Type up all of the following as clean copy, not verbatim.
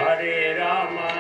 Hare Rama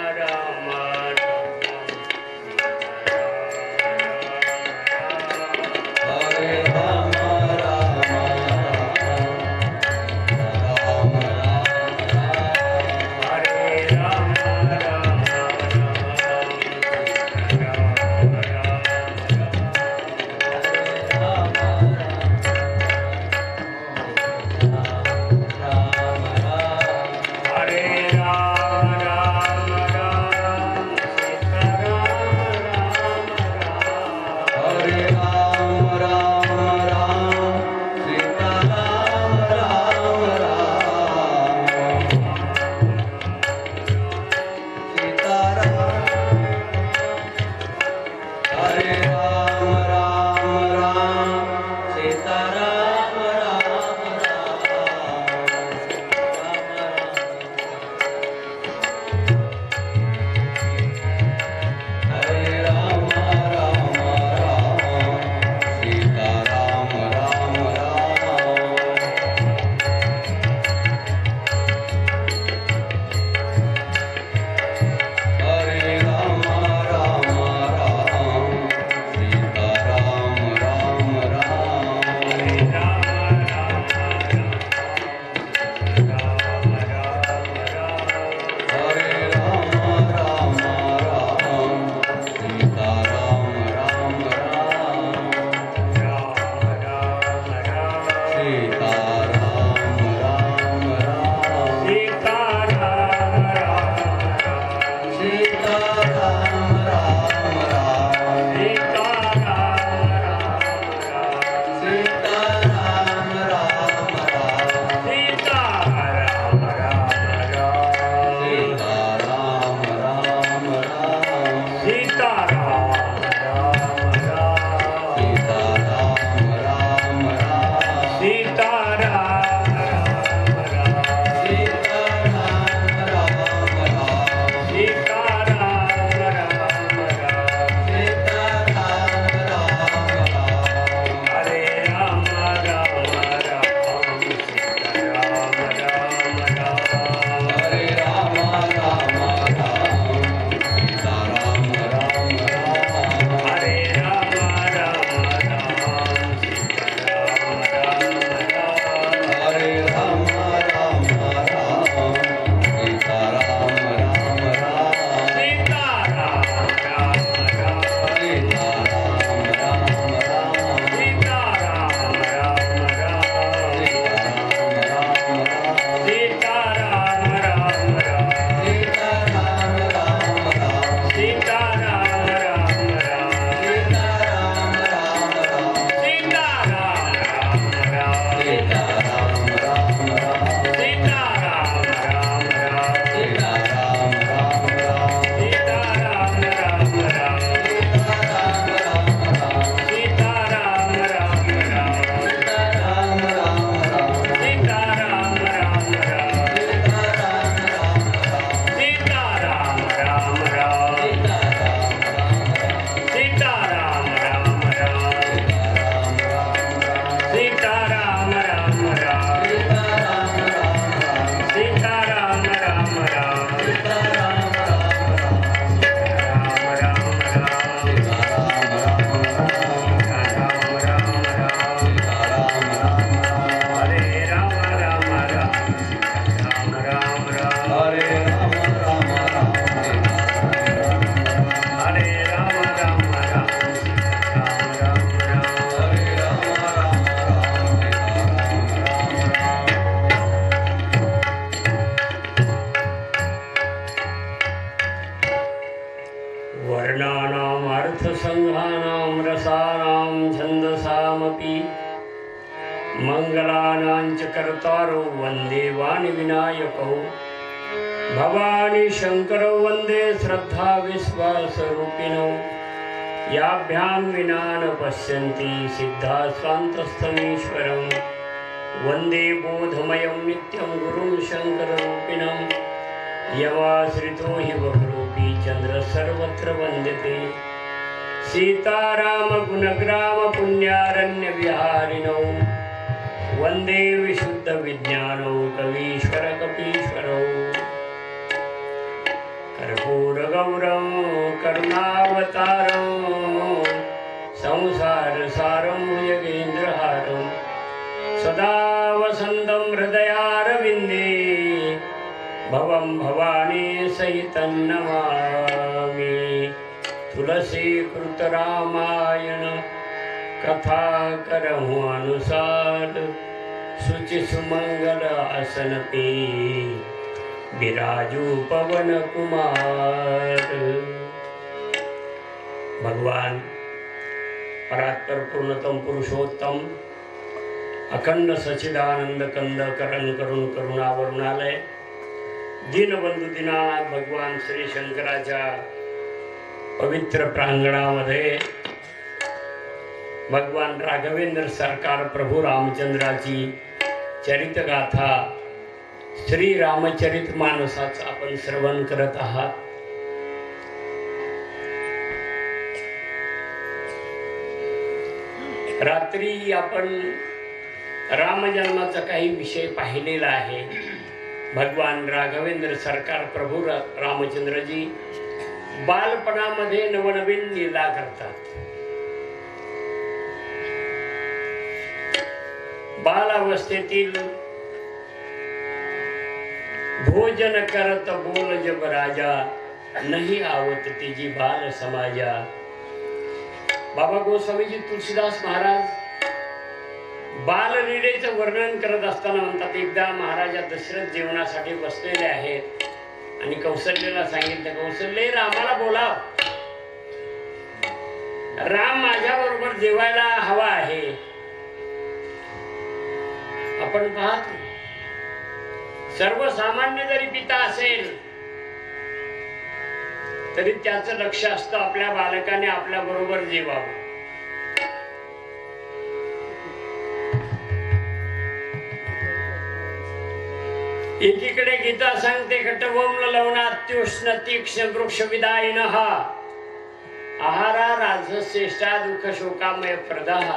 सर्वांच कर्तारो वंदे वाणी विनायको भवानी शंकरो वंदे श्रद्धा विश्वास रूपिणो याभ्यां विना न पश्यन्ति सिद्धा स्वान्तस्थमीश्वरं वंदे बोधमयं नित्यं गुरुं शंकररूपिणं यमाश्रितो हि बहुरूपी चंद्र सर्वत्र वंदते सीताराम गुणग्राम पुण्यारण्य विहारिणौ वंदे विशुद्ध विज्ञानौ कवीश्वर कपीश्वरौ कर्पूर गौरं करुणावतारं संसार सारं भुजगेन्द्रहारं सदा वसन्तं हृदयारविन्दे भवं भवानी सहितं नमामि। तुलसीकृत रामायण कथा करहु अनुसार शुचि सुमंगल आसन पे विराजू पवन कुमार। भगवान परात्पर पूर्णतम पुरुषोत्तम अखंड सचिदानंद कंद करण करून करुणावरुणालय दीनबंधू दीनानाथ भगवान श्री शंकराच्या पवित्र प्रांगणामध्ये भगवान राघवेंद्र सरकार प्रभू रामचंद्राची चरितगाथा श्री रामचरित मानसाचं आपण श्रवण करत आहात। रात्री आपण रामजन्माचा काही विषय पाहिलेला आहे। भगवान राघवेंद्र सरकार प्रभू रामचंद्रजी बालपणामध्ये नवनवीन लीला करतात। बालावस्थेतील भोजन करत बोल जब राजा नहीं आवत तिजी बाल समाजा। बाबा गोस्वामीजी तुलसीदास महाराज बाललीलेचं वर्णन करत असताना म्हणतात, एकदा महाराजा दशरथ जेवणासाठी बसलेले आहेत आणि कौशल्याला सांगितलं, कौशल्य रामाला बोलाव, राम माझ्या बरोबर जेवायला हवा आहे। आपण पाहतो सर्वसामान्य जरी पिता असेल तरी त्याचं लक्ष असतं आपल्या बालकाने आपल्या बरोबर जेवावं। एकीकडे गीता सांगते कटवम्ल लवणात्युष्ण तीक्ष्ण वृक्ष विदायिनः आहारा राजश्रेष्ठा दुःख शोकामय प्रदाह।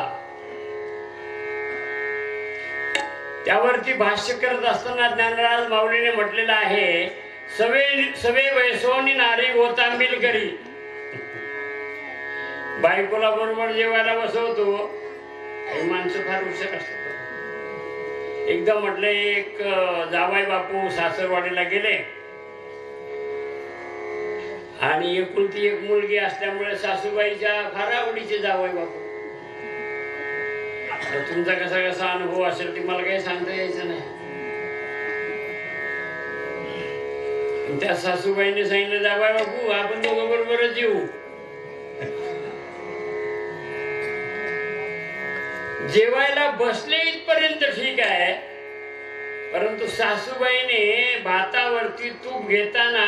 त्यावरती भाष्य करत असताना ज्ञानराज माऊलीने म्हटलेलं आहे, सवे वैसोनी नारी गोतांबिल करी। बायकोला बरोबर जेवायला बसवतो, काही माणसं फार हुशार असतात। एकदा म्हटले, एक जावाई बापू सासरवाडीला गेले आणि एकुलती एक मुलगी असल्यामुळे सासूबाईच्या फार आवडीचे जावाई बापू। तुमचा कसा कसा अनुभव असेल ती मला काही सांगता यायचं नाही। त्या सासूबाईने सांगितलं, जावाई बापू आपण दोघं बरोबरच येऊ। जेवायला बसले इथपर्यंत ठीक आहे, परंतु सासूबाईने भातावरती तूप घेताना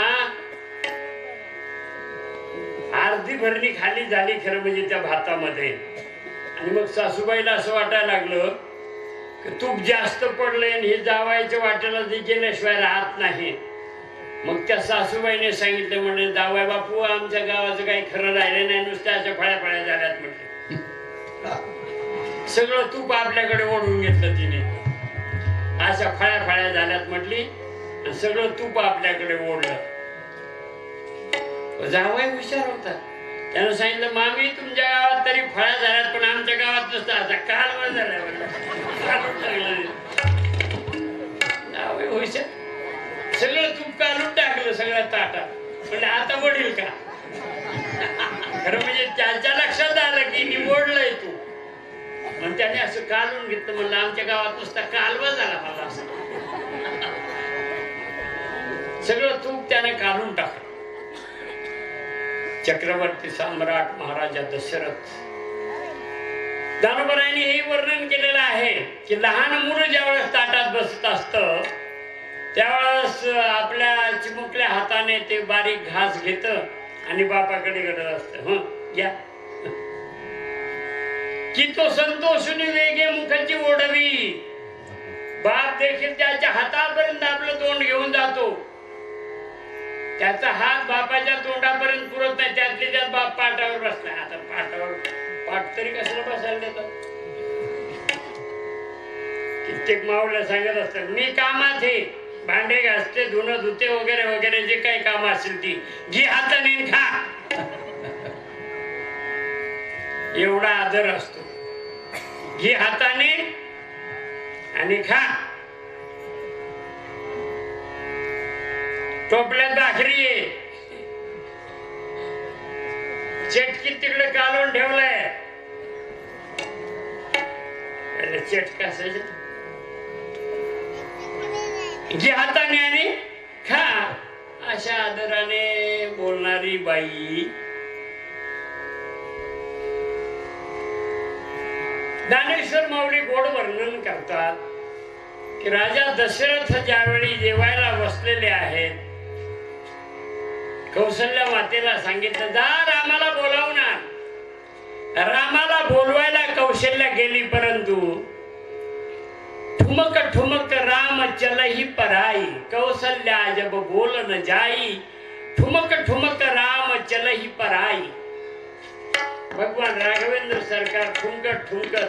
अर्धी भरणी खाली झाली खरं म्हणजे त्या भातामध्ये। आणि मग सासूबाईला असं वाटायला लागलं की तूप जास्त पडलंय आणि हे जावायच्या वाट्याला ते गेल्याशिवाय राहत नाही। मग त्या सासूबाईने सांगितलं, म्हणजे जावाई बापू आमच्या गावाचं काही खरं राहिलं नाही, नुसत्या अशा फळ्या फळ्या झाल्यात म्हटलं। सगळं तूप आपल्याकडे ओढून घेतलं तिने, अशा फळ्या फळ्या झाल्यात म्हटली आणि सगळं तूप आपल्याकडे ओढलं। जावाई हुशार होता, त्यानं सांगितलं, मामी तुमच्या गावात तरी फळ्या झाल्यात पण आमच्या गावात नसतं, आता कालवा झाला जावाई हुशार, सगळं तूप काढून टाकलं सगळ्या ताटात। म्हणजे आता वडील का खरं म्हणजे त्याच्या लक्षात आलं की निवडलंय तू, मग त्याने असं काढून घेतलं, म्हणलं आमच्या गावात नुसता कालवा झाला मला असं। सगळं तूप त्याने काढून टाकलं। चक्रवर्ती सम्राट महाराजा दशरथ दानोबरायांनी हे वर्णन केलेलं आहे की लहान मुलं ज्यावेळेस ताटात बसत असतं त्यावेळेस आपल्या चिमुकल्या हाताने ते बारीक घास घेत आणि बापाकडे घडत असत. घ्या की तो संतोषुनी वेगे मुखाची ओढवी. बाप देखील त्याच्या हातापर्यंत आपलं तोंड घेऊन जातो. त्याचा हात बापाच्या तोंडापर्यंत पुरत नाही. त्यातले त्यात बाप पाटावर बसलाय. आता पाटावर पाठ तरी कसं बसायला देतात. कित्येक माऊल्या सांगत असतात मी कामात हे भांडे घासते धुणं धुते वगैरे वगैरे जे काही काम असेल ती जी हाताने खा. एवढा आदर असतो. घी हाताने आणि खा. टोपल्यात भाकरी आहे. चटकी तिकडे कालवून ठेवलंय. चटका असायचं घी हाताने आणि खा. अशा आदराने बोलणारी बाई. ज्ञानेश्वर माऊली गोड वर्णन करतात की राजा दशरथ ज्यावेळी जेवायला बसलेले आहेत कौशल्या मातेला सांगितलं जा रामाला बोलावून आण. रामाला बोलवायला कौशल्या गेली परंतु ठुमक ठुमक राम चलही पराई. कौशल्या जब बोल न जाई ठुमक ठुमक राम चलही पराई. भगवान राघवेंद्र सरकार ठुमकत ठुमकत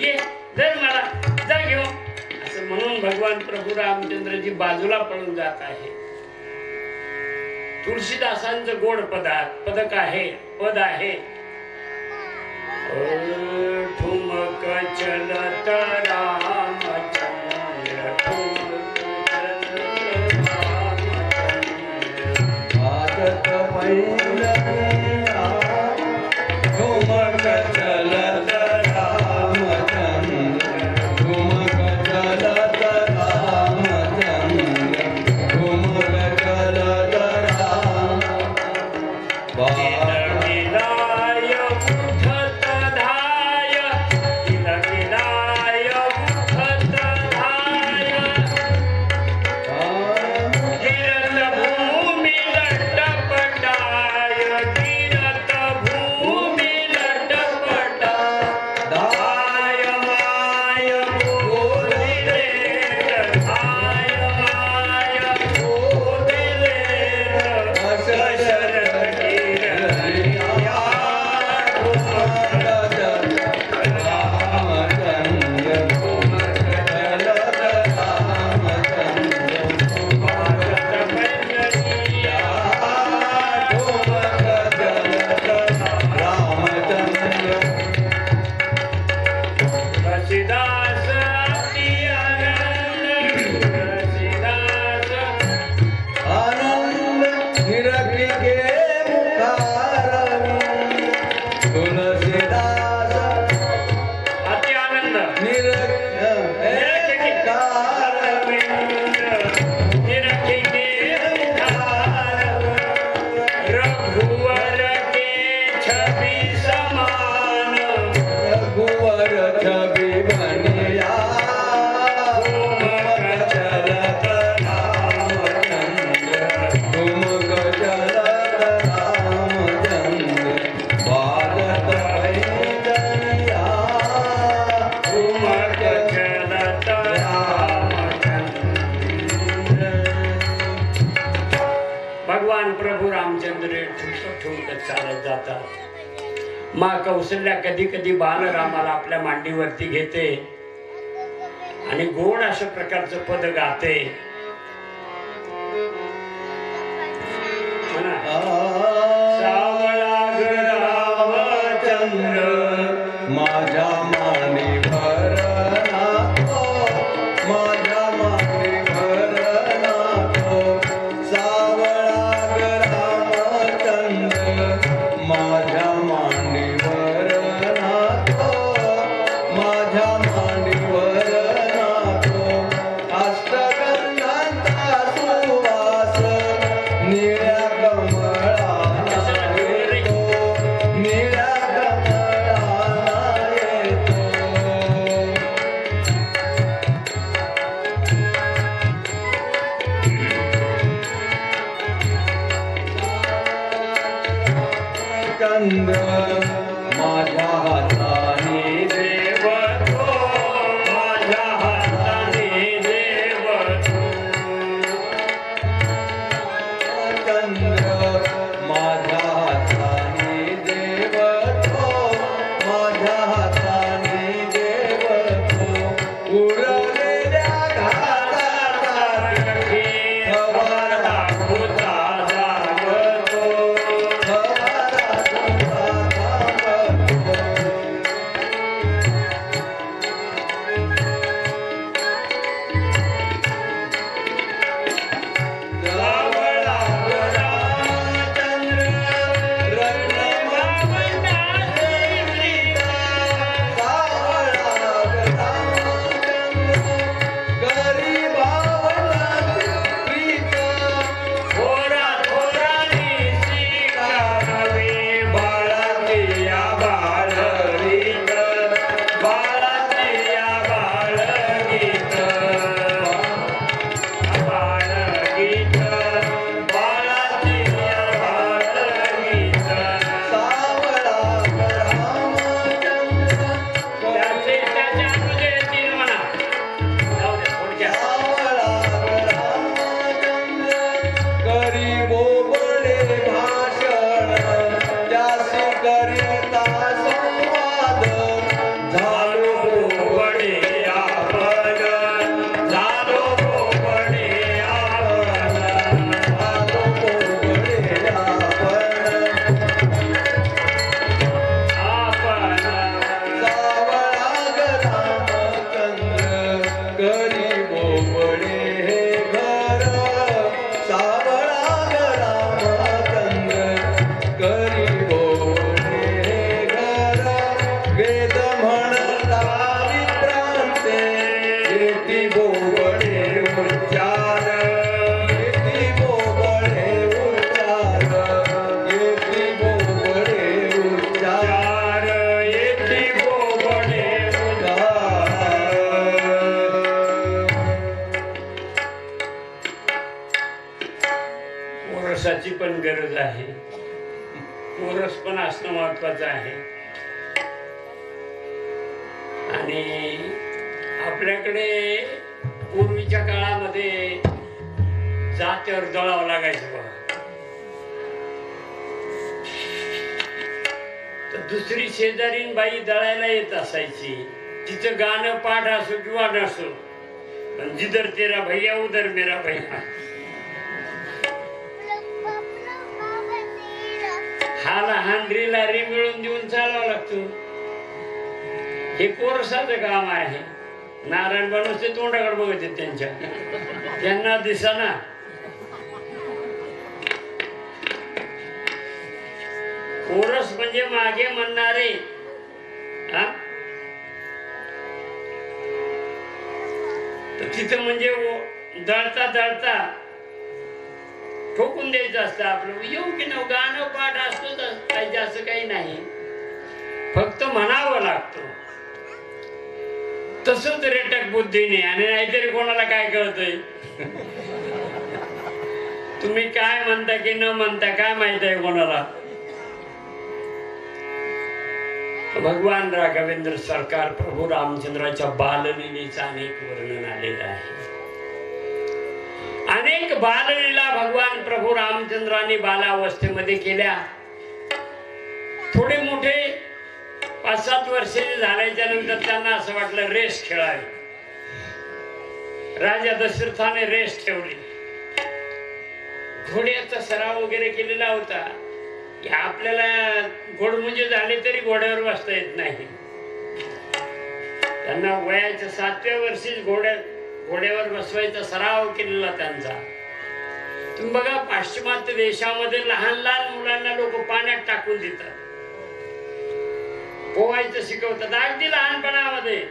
ये जर मला जा घेऊ असं म्हणून भगवान प्रभू रामचंद्रजी बाजूला पळून जात आहे. तुळशीदासांचं गोड पदक आहे पद आहे ठुमक चलत रामचंद्र ठुमक चलत रामचंद्र ठुमक चलत रामचंद्र ठुमक चलत रामचंद्र ठुमक चलत राम. माँ कौशल्या कधी कधी बालरामाला आपल्या मांडीवरती घेते आणि गोड अशा प्रकारचं पद गाते. सावळा रामचंद्र माझ्या मांडीवर नाको माझ्या मांडीवर नाको. सावळा रामचंद्र माझ्या माझ्या मांडीवर नाको. अष्टगंधा चंद्र माझ्या हाताने देव तो माझ्या हाताने देव तो चंद्र माझ्या हाताने देव तो माझ्या हाताने देव तो उरलेल्या ओरसाची पण गरज आहे. ओरस पण असणं महत्वाचं आहे. आणि आपल्याकडे पूर्वीच्या काळामध्ये जात्यावर दळावं लागायचं बघा. तर दुसरी शेजारीन बाई दळायला येत असायची. तिचं गाणं पाठ असो किंवा नसो, पण जिधर तेरा भैया उधर मेरा भैया, हाला हांडरीला रिमिळून देऊन चालावं लागतो. हे कोरसाचं काम आहे. नारायण बनवते तोंडाकडे बघत त्यांच्या, त्यांना दिसाना. कोरस म्हणजे मागे म्हणणारे. तर तिथं म्हणजे दळता दळता ठोकून द्यायचं असतं आपलं. येऊ की नव गाणं पाठ असतोच पाहिजे असं काही नाही, फक्त म्हणावं लागतं. तसंच रेटक बुद्धीने. आणि नाहीतरी कोणाला काय कळतंय, तुम्ही काय म्हणता की न म्हणता काय माहित आहे कोणाला. भगवान राघवेंद्र सरकार प्रभू रामचंद्राच्या बाललीलेचं अनेक वर्णन आलेलं आहे. अनेक बाललीला भगवान प्रभू रामचंद्रांनी बालावस्थेमध्ये केल्या. थोडे मोठे 5-7 वर्षे झाल्याच्या नंतर त्यांना असं वाटलं रेस खेळावी. राजा दशरथाने रेस ठेवली. घोड्याचा सराव वगैरे केलेला होता. आपल्याला घोडमुंजे झाले तरी घोड्यावर बसता येत नाही. त्यांना वयाच्या 7व्या वर्षीच घोड्यावर बसवायचा सराव केलेला त्यांचा. तुम्ही बघा, पाश्चिमात्य देशामध्ये लहान लहान मुलांना लोक पाण्यात टाकून देतात, पोहायचं शिकवतात अगदी लहानपणामध्ये.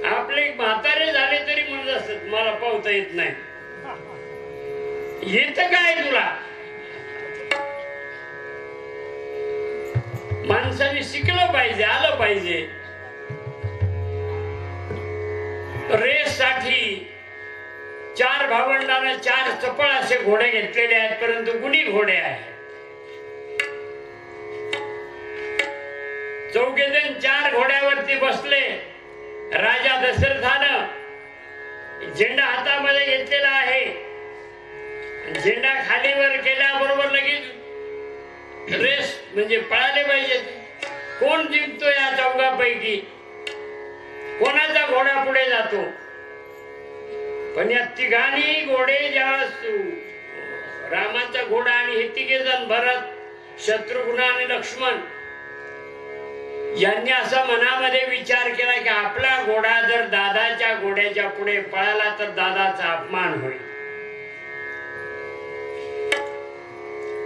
आपले म्हातारे झाले तरी म्हणत असतात मला पोहता येत नाही. येतं काय तुला? माणसाने शिकलं पाहिजे, आलं पाहिजे. रेस साठी 4 भावंडांना 4 चपळ असे घोडे घेतलेले आहेत, परंतु गुणी घोडे आहेत. चौघेजण 4 घोड्यावरती बसले. राजा दशरथानं झेंडा हातामध्ये घेतलेला आहे. झेंडा खालीवर केल्याबरोबर लगेच रेस म्हणजे पळाले पाहिजे. कोण जिंकतो या चौघापैकी, कोणाचा घोडा पुढे जातो. पण या तिघांनी घोडे जेव्हा रामाचा घोडा आणि हे तिघे जण भरत, शत्रुघ्न आणि लक्ष्मण यांनी असा मनामध्ये विचार केला की आपला घोडा जर दादाच्या घोड्याच्या पुढे पळाला तर दादाचा अपमान होईल.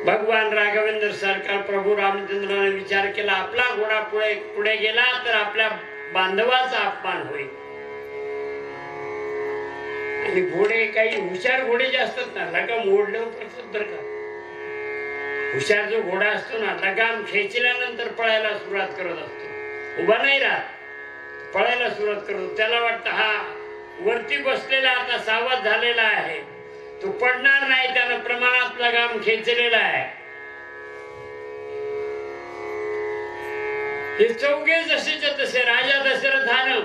भगवान राघवेंद्र सरकार प्रभू रामचंद्राने विचार केला आपला घोडा पुढे गेला तर आपल्या बांधवाचा अपमान होईल. आणि घोडे काही हुशार घोडे जे असतात ना, लगाम ओढल्यावर पळतात बरं का. हुशार जो घोडा असतो ना, लगाम खेचल्यानंतर पळायला सुरुवात करत असतो, उभा नाही राहत, पळायला सुरुवात करतो. त्याला वाटतं हा वरती बसलेला आता सावध झालेला आहे, तो पडणार नाही, त्यानं प्रमाणात लगाम खेचलेला आहे. हे चौघे जसेच्या तसे राजा दशरथानं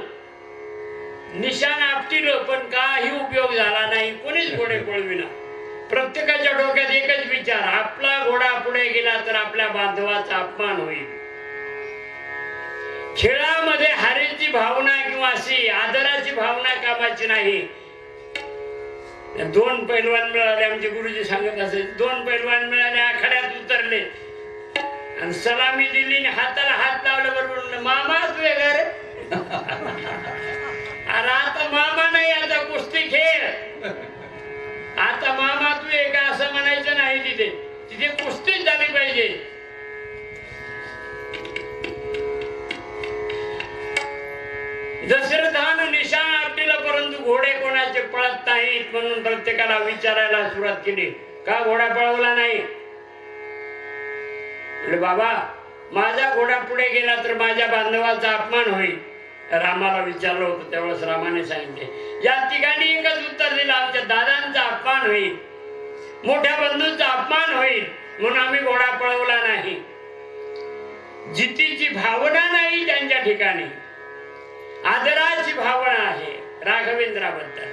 निशाण आपटिलं, पण काही उपयोग झाला नाही. कोणीच घोडे पळविना. प्रत्येकाच्या डोक्यात एकच विचार, आपला घोडा पुढे गेला तर आपल्या बांधवाचा अपमान होईल. खेळामध्ये हारेची भावना किंवा अशी आदराची भावना कामाची नाही. 2 पैलवान मिळाले, आमचे गुरुजी सांगत असे, 2 पैलवान मिळाले, आखाड्यात उतरले आणि सलामी दिली, हाताला हात लावला, बरोबर मामा तू वेगळा रे. अरे आता मामा नाही, आता कुस्ती खेळ. आता मामा तू एक असं म्हणायचं नाही, तिथे कुस्तीच झाली पाहिजे. दशरथानं निशाण आपटिलं, परंतु घोडे कोणाचे पळत नाहीत. म्हणून प्रत्येकाला विचारायला सुरुवात केली, का घोडा पळवला नाही. बाबा माझा घोडा पुढे गेला तर माझ्या बांधवाचा अपमान होईल. रामाला विचारलं होतं, त्यावेळेस रामाने सांगितले, या तिघांनी एकच उत्तर दिलं, आमच्या दादांचा अपमान होईल, मोठ्या बंधूंचा अपमान होईल, म्हणून आम्ही घोडा पळवला नाही. जितीची भावना नाही त्यांच्या ठिकाणी, आदराची भावना आहे राघवेंद्राबद्दल.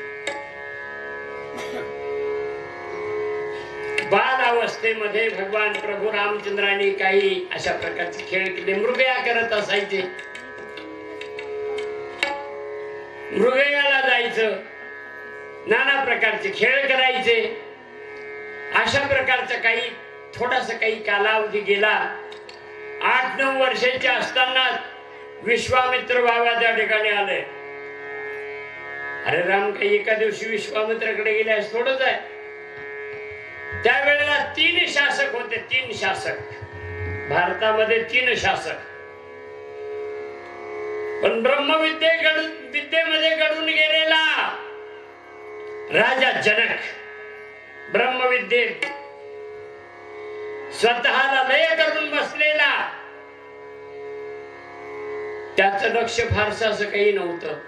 बाल अवस्थेमध्ये भगवान प्रभू रामचंद्रांनी काही अशा प्रकारचे खेळ केले. मृगया करत असायचे, मृगयाला जायचं, नाना प्रकारचे खेळ करायचे. अशा प्रकारचा काही थोडासा काही कालावधी गेला. 8-9 वर्षाचे असताना विश्वामित्र बाबा त्या ठिकाणी आले. अरे राम, काही एका दिवशी विश्वामित्राकडे गेले असं थोडंच आहे. त्यावेळेला 3 शासक होते, 3 शासक भारतामध्ये, 3 शासक. पण ब्रह्मविद्येमध्ये घडून गेलेला राजा जनक, ब्रह्मविद्येत स्वतःला लय करून बसलेला, त्याचं लक्ष फारसं असं काही नव्हतं.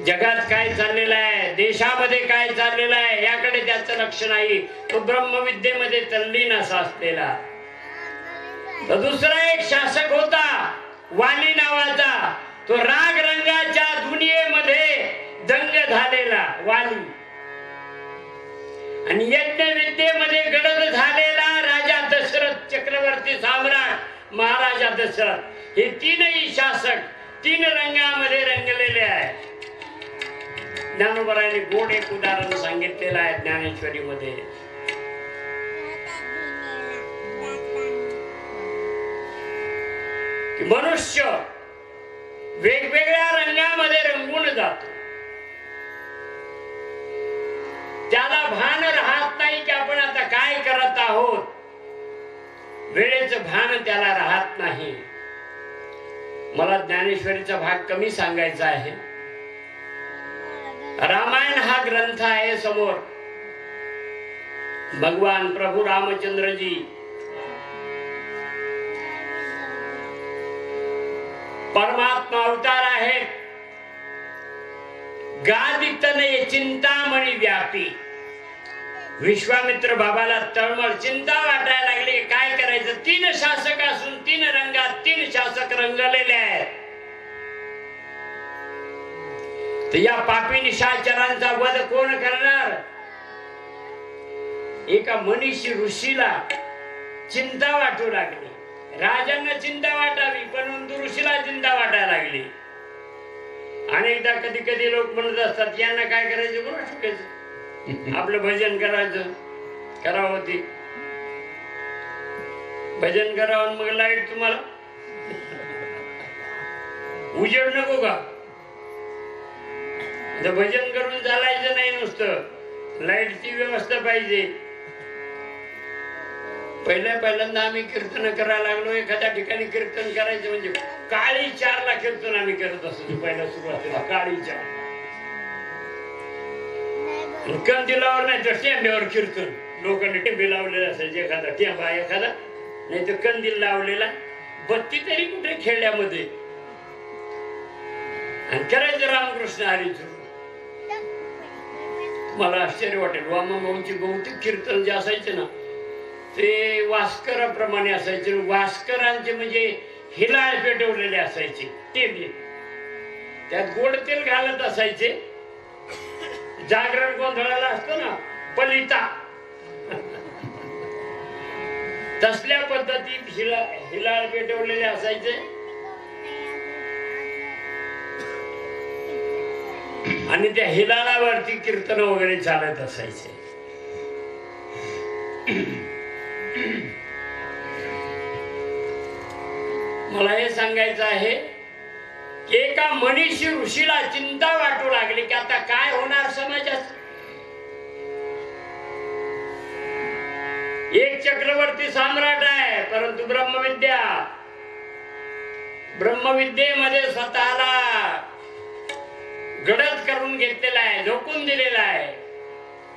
जगात काय चाललेलं आहे, देशामध्ये काय चाललेलं आहे, याकडे त्याचं लक्ष नाही. तो ब्रह्मविद्येमध्ये तल्लीन असा असलेला. दुसरा एक शासक होता वाली नावाचा, तो राग रंगाच्या दुनियेमध्ये दंग झालेला वाली, आणि यज्ञ विद्येमध्ये गडद झालेला राजा दशरथ, चक्रवर्ती सम्राट महाराजा दशरथ. हे 3ही शासक 3 रंगामध्ये रंगलेले आहेत. ज्ञानोबराने गोड एक उदाहरण सांगितलेलं आहे ज्ञानेश्वरी मध्ये. मनुष्य वेगवेगळ्या रंगामध्ये रंगून जातो. त्याला भान राहत नाही की आपण आता काय करत आहोत. वेळेचं भान त्याला राहत नाही. मला ज्ञानेश्वरीचा भाग कमी सांगायचा आहे. रामायण हा ग्रंथ आहे समोर. भगवान प्रभू रामचंद्रजी परमात्मा अवतार आहेत. गादितनय चिंतामणी व्यापी, विश्वामित्र बाबाला तळमळ चिंता वाटायला लागली, काय करायचं? 3 शासक असून 3 रंगात 3 शासक रंगलेले आहेत. तर या पापी निशाचरांचा वध कोण करणार? एका मनीषी ऋषीला चिंता वाटू लागली. राजांना चिंता वाटावी, परंतु ऋषीला चिंता वाटायला लागली. अनेकदा कधी कधी लोक म्हणत असतात, यांना काय करायचं कोण शिकायचं, आपलं भजन करायचं, करावं ते भजन करावं, मग लाईट तुम्हाला उजेड नको का? भजन करून चालायचं नाही, नुसतं लाईटची व्यवस्था पाहिजे. पहिल्यांदा आम्ही कीर्तन करायला लागलो. एखाद्या ठिकाणी कीर्तन करायचं म्हणजे काळी 4ला कीर्तन आम्ही करत असतो. पहिल्या सुरुवातीला काळी 4, कंदिलावर नाही तर टेंब्यावर कीर्तन. लोकांनी टेंबे लावलेले असायचे, एखादा टेंबा एखादा, नाही तर कंदील लावलेला, बत्ती तरी कुठे खेड्यामध्ये, आणि करायचं रामकृष्ण हरीचं. मला आश्चर्य वाटेल, वामनभाऊंची बहुतेक कीर्तन जे असायचे ना ते वास्कराप्रमाणे असायचे. वास्करांचे म्हणजे हिलाळ पेटवलेले असायचे टेबे, त्यात गोड तेल घालत असायचे. जागरण गोंधळाला असतो ना पलिता, तसल्या पद्धतीत हिलाळ पेटवलेले असायचे. आणि त्या हिलाळावरती कीर्तन वगैरे चालत असायचे. मला हे सांगायचं आहे की एका मनीषी ऋषीला चिंता वाटू लागली की आता काय होणार समाजात. एक चक्रवर्ती सम्राट आहे, परंतु ब्रह्मविद्येमध्ये स्वतःला गडद करून घेतलेला आहे, झोकून दिलेला आहे.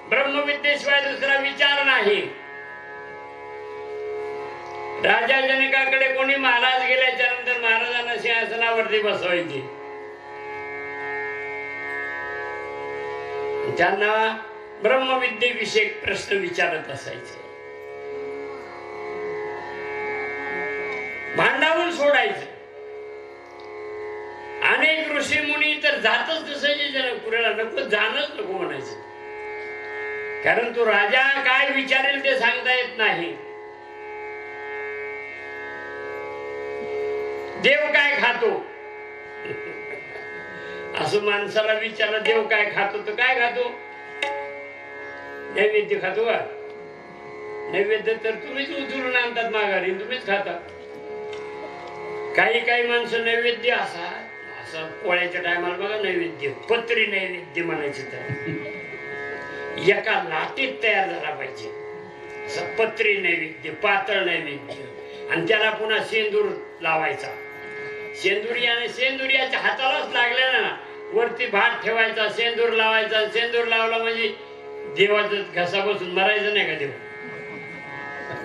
ब्रह्मविद्येशिवाय दुसरा विचार नाही. राजा जनकाकडे कोणी महाराज गेल्याच्या नंतर महाराजांना सिंहासनावरती बसवायचे. त्यांना ब्रह्मविद्येविषयी प्रश्न विचारत असायचे. भांडावून सोडायचं. अनेक ऋषी मुनी तर जातच नसायचे जनकपुराला, नको जाणच नको म्हणायचं. कारण तो राजा काय विचारेल ते सांगता येत नाही. देव काय खातो असं माणसाला विचारलं, देव काय खातो तर काय खातो? नैवेद्य खातो का? नैवेद्य तर तुम्हीच उचलून आणतात माघारी, तुम्हीच खाता. काही माणसं नैवेद्य असं पोळ्याच्या टायमाला बघा नैवेद्य, पत्री नैवेद्य म्हणायचे, तर एका लाटीत तयार झाला पाहिजे असं पत्री नैवेद्य, पातळ नैवेद्य. आणि त्याला पुन्हा शेंदूर लावायचा. शेंदुरियाच्या हातालाच लागल्या ना, वरती भात ठेवायचा, शेंदूर लावायचा. शेंदूर लावला म्हणजे देवाचं घसा बसून मरायचं नाही का?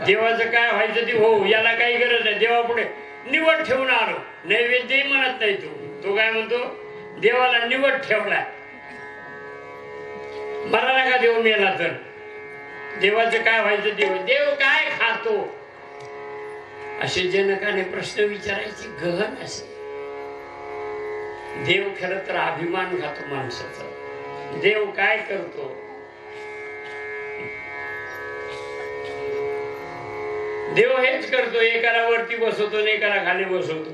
देवाचं काय व्हायचं ते हो, याला काही गरज नाही. देवा पुढे निवड ठेवून आलो. नैवेद्यही म्हणत नाही तो काय म्हणतो, देवाला निवड ठेवलाय. मराला का देव मेला तर? देवाचं काय व्हायचं? देव काय खातो? असे जनकाने प्रश्न विचारायचे गहन असे. देव खर तर अभिमान खातो माणसाचा. देव काय करतो? देव हेच करतो, एकाला वरती बसवतो आणि एकाला खाली बसवतो,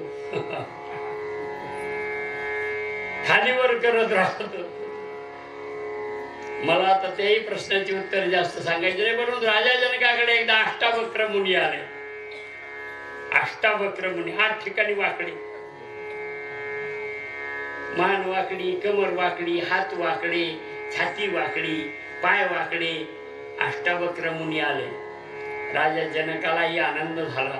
खालीवर करत राहतो. मला आता त्याही प्रश्नाची उत्तर जास्त सांगायचे नाही, म्हणून राजा जनकाकडे एकदा अष्टावक्र मुनी आले. अष्टावक्र मुनी 8 ठिकाणी वाकडी, मान वाकडी, कमर वाकडी, हात वाकडे, छाती वाकडी, पाय वाकडे. अष्टावक्र मुनी आले. राजा जनकालाही आनंद झाला.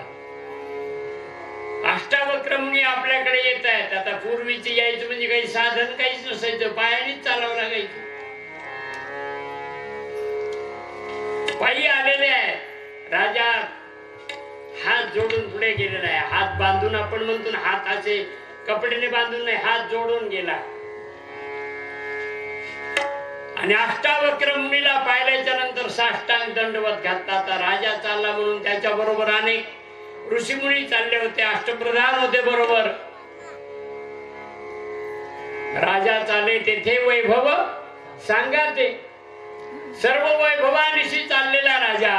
अष्टावक्र मुनी आपल्याकडे येत आहेत. आता पूर्वीचे यायचं म्हणजे काही साधन काहीच नसायचं, पायानेच चालावं लागायचं. पायी आलेले आहेत. राजा हात जोडून पुढे गेलेला आहे. हात बांधून, आपण म्हणतो ना हाताचे कपड्याने बांधून नाही, हात जोडून गेला. आणि अष्टावक्र मुनीला पाहिल्याच्या नंतर साष्टांग दंडवत घातला. आता राजा चालला म्हणून त्याच्या बरोबर अनेक ऋषीमुनी चालले होते, अष्टप्रधान होते बरोबर. राजा चाले तेथे वैभव सांगा ते. सर्व वैभवानिशी चाललेला राजा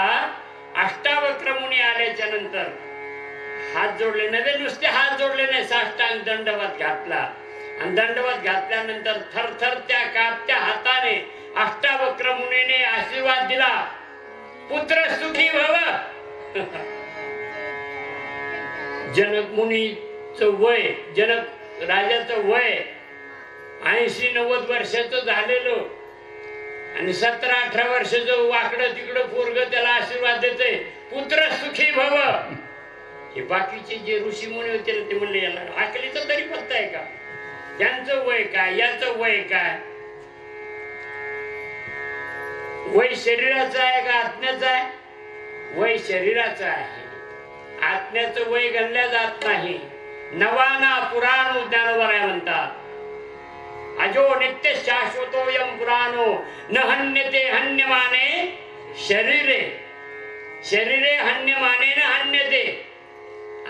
अष्टावक्र मुनी आल्याच्या नंतर हात जोडले नव्हे, नुसते हात जोडले नाही, साष्टांग दंडवत घातला. आणि दंडवत घातल्यानंतर थरथर त्या कापत्या हाताने अष्टावक्र मुनीने आशीर्वाद दिला, पुत्र सुखी भव. जनक मुनीचं वय, जनक राजाचं वय 80-90 वर्षाचं झालेलं आणि 17-18 वर्षाचं वाकडं तिकडं पोरग त्याला आशीर्वाद देते, पुत्र सुखी भव. हे बाकीचे जे ऋषी मुनी होते ते म्हणले याला अकलीचा तरी पत्ता आहे का, यांचं वय काय, याचं वय काय, वय शरीराचं आहे का आत्म्याचं आहे? वय शरीराचं आहे, आत्म्याचं वय गणल्या जात नाही. नवाना पुराण ज्ञानोबर आहे म्हणतात, अजो नित्य शाश्वतो यम पुराणो न हन्यते हन्यमाने शरीरे, शरीरे हन्यमाने न हन्यते.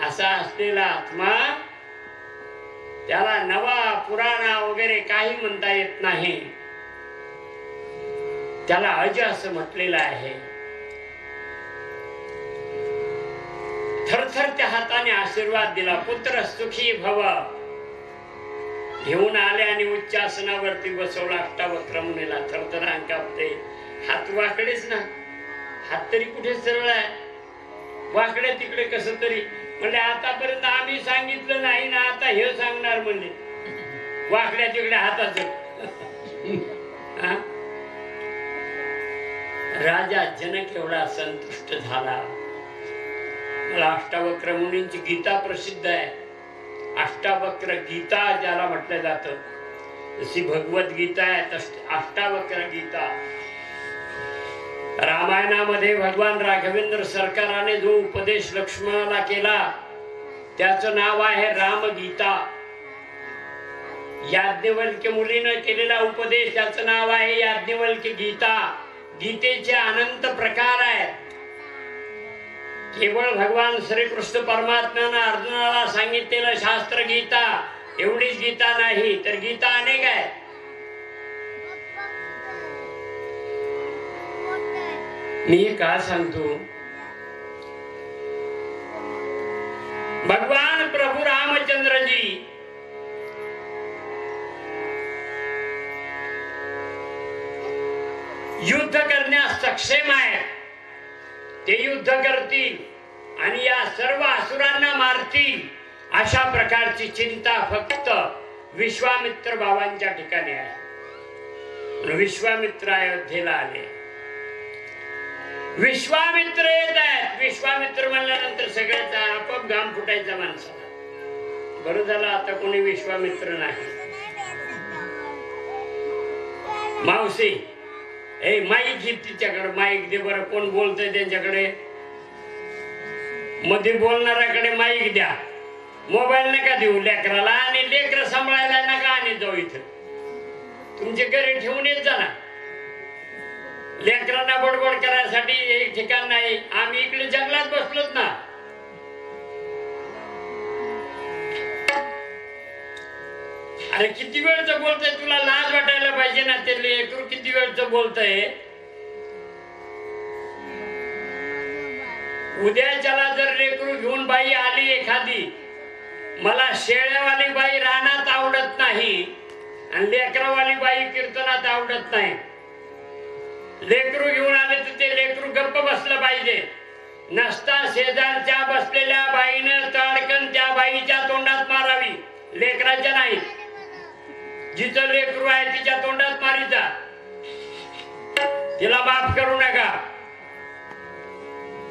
असा असलेला आत्मा त्याला नवा पुराणा वगैरे काही म्हणता येत नाही, त्याला अज असं म्हटलेलं आहे. थरथर त्या हाताने आशीर्वाद दिला, पुत्र सुखी भव. घेऊन आले आणि उच्चासनावरती बसवला अष्टावक्र मुनीला. थरथर कापते, हात वाकडेच ना, हात तरी कुठे सरळ आहे, वाकडे तिकडे कस तरी. म्हणजे आतापर्यंत आम्ही सांगितलं नाही ना, आता हे सांगणार म्हणजे वाकड्या तिकड्या हाताचं. राजा जनक एवढा संतुष्ट झाला. मला अष्टावक्र मुनींची गीता प्रसिद्ध आहे, अष्टावक्र गीता ज्याला म्हटलं जातं. जशी भगवत गीता आहे तशी अष्टावक्र गीता. रामायणामध्ये भगवान राघवेंद्र सरकाराने जो उपदेश लक्ष्मणाला केला त्याचं नाव आहे रामगीता. याज्ञवल्क्य मुलीनं केलेला उपदेश त्याचं नाव आहे याज्ञवल्क्य गीता. गीतेचे अनंत प्रकार आहेत. केवळ भगवान श्रीकृष्ण परमात्म्यानं अर्जुनाला सांगितलेलं शास्त्र गीता एवढीच गीता नाही, तर गीता अनेक आहेत. मी हे का सांगतो, भगवान प्रभू रामचंद्रजी युद्ध करण्यास सक्षम आहेत. ते युद्ध करतील आणि या सर्व असुरांना मारतील अशा प्रकारची चिंता फक्त विश्वामित्र बाबांच्या ठिकाणी आहे. विश्वामित्र अयोध्येला आले. विश्वामित्र येत आहेत. विश्वामित्र म्हणल्यानंतर सगळ्याचा आपोआप घाम फुटायचा माणसाला. बरं झालं आता कोणी विश्वामित्र नाही. मावशी ए माईक घे तिच्याकडे, माईक दे बरं. कोण बोलतंय त्यांच्याकडे, मध्ये बोलणाऱ्याकडे माईक द्या. मोबाईल नका देऊ लेकराला, आणि लेकर सांभाळायला नका आणि जाऊ इथं. तुमचे घरी ठेवून येत जा ना. लेकरांना बडबड करायसाठी एक ठिकाण नाही. आम्ही इकडे जंगलात बसलोच ना. अरे किती वेळचं बोलतय, तुला लाज वाटायला पाहिजे ना. ते लेकरू किती वेळचं बोलतय. उद्याच्याला जर लेकरू घेऊन बाई आली एखादी, मला शेळ्यावाली बाई रानात आवडत नाही आणि लेकरावाली बाई कीर्तनात आवडत नाही. लेकरू घेऊन आले तर ते लेकरू गप्प बसलं पाहिजे. नसता शेजारच्या बसलेल्या बाईनं तडकन त्या बाईच्या तोंडात मारावी, लेकराच्या नाही. जिचं लेकरू आहे तिच्या तोंडात मारीचा. तिला माफ करू नका,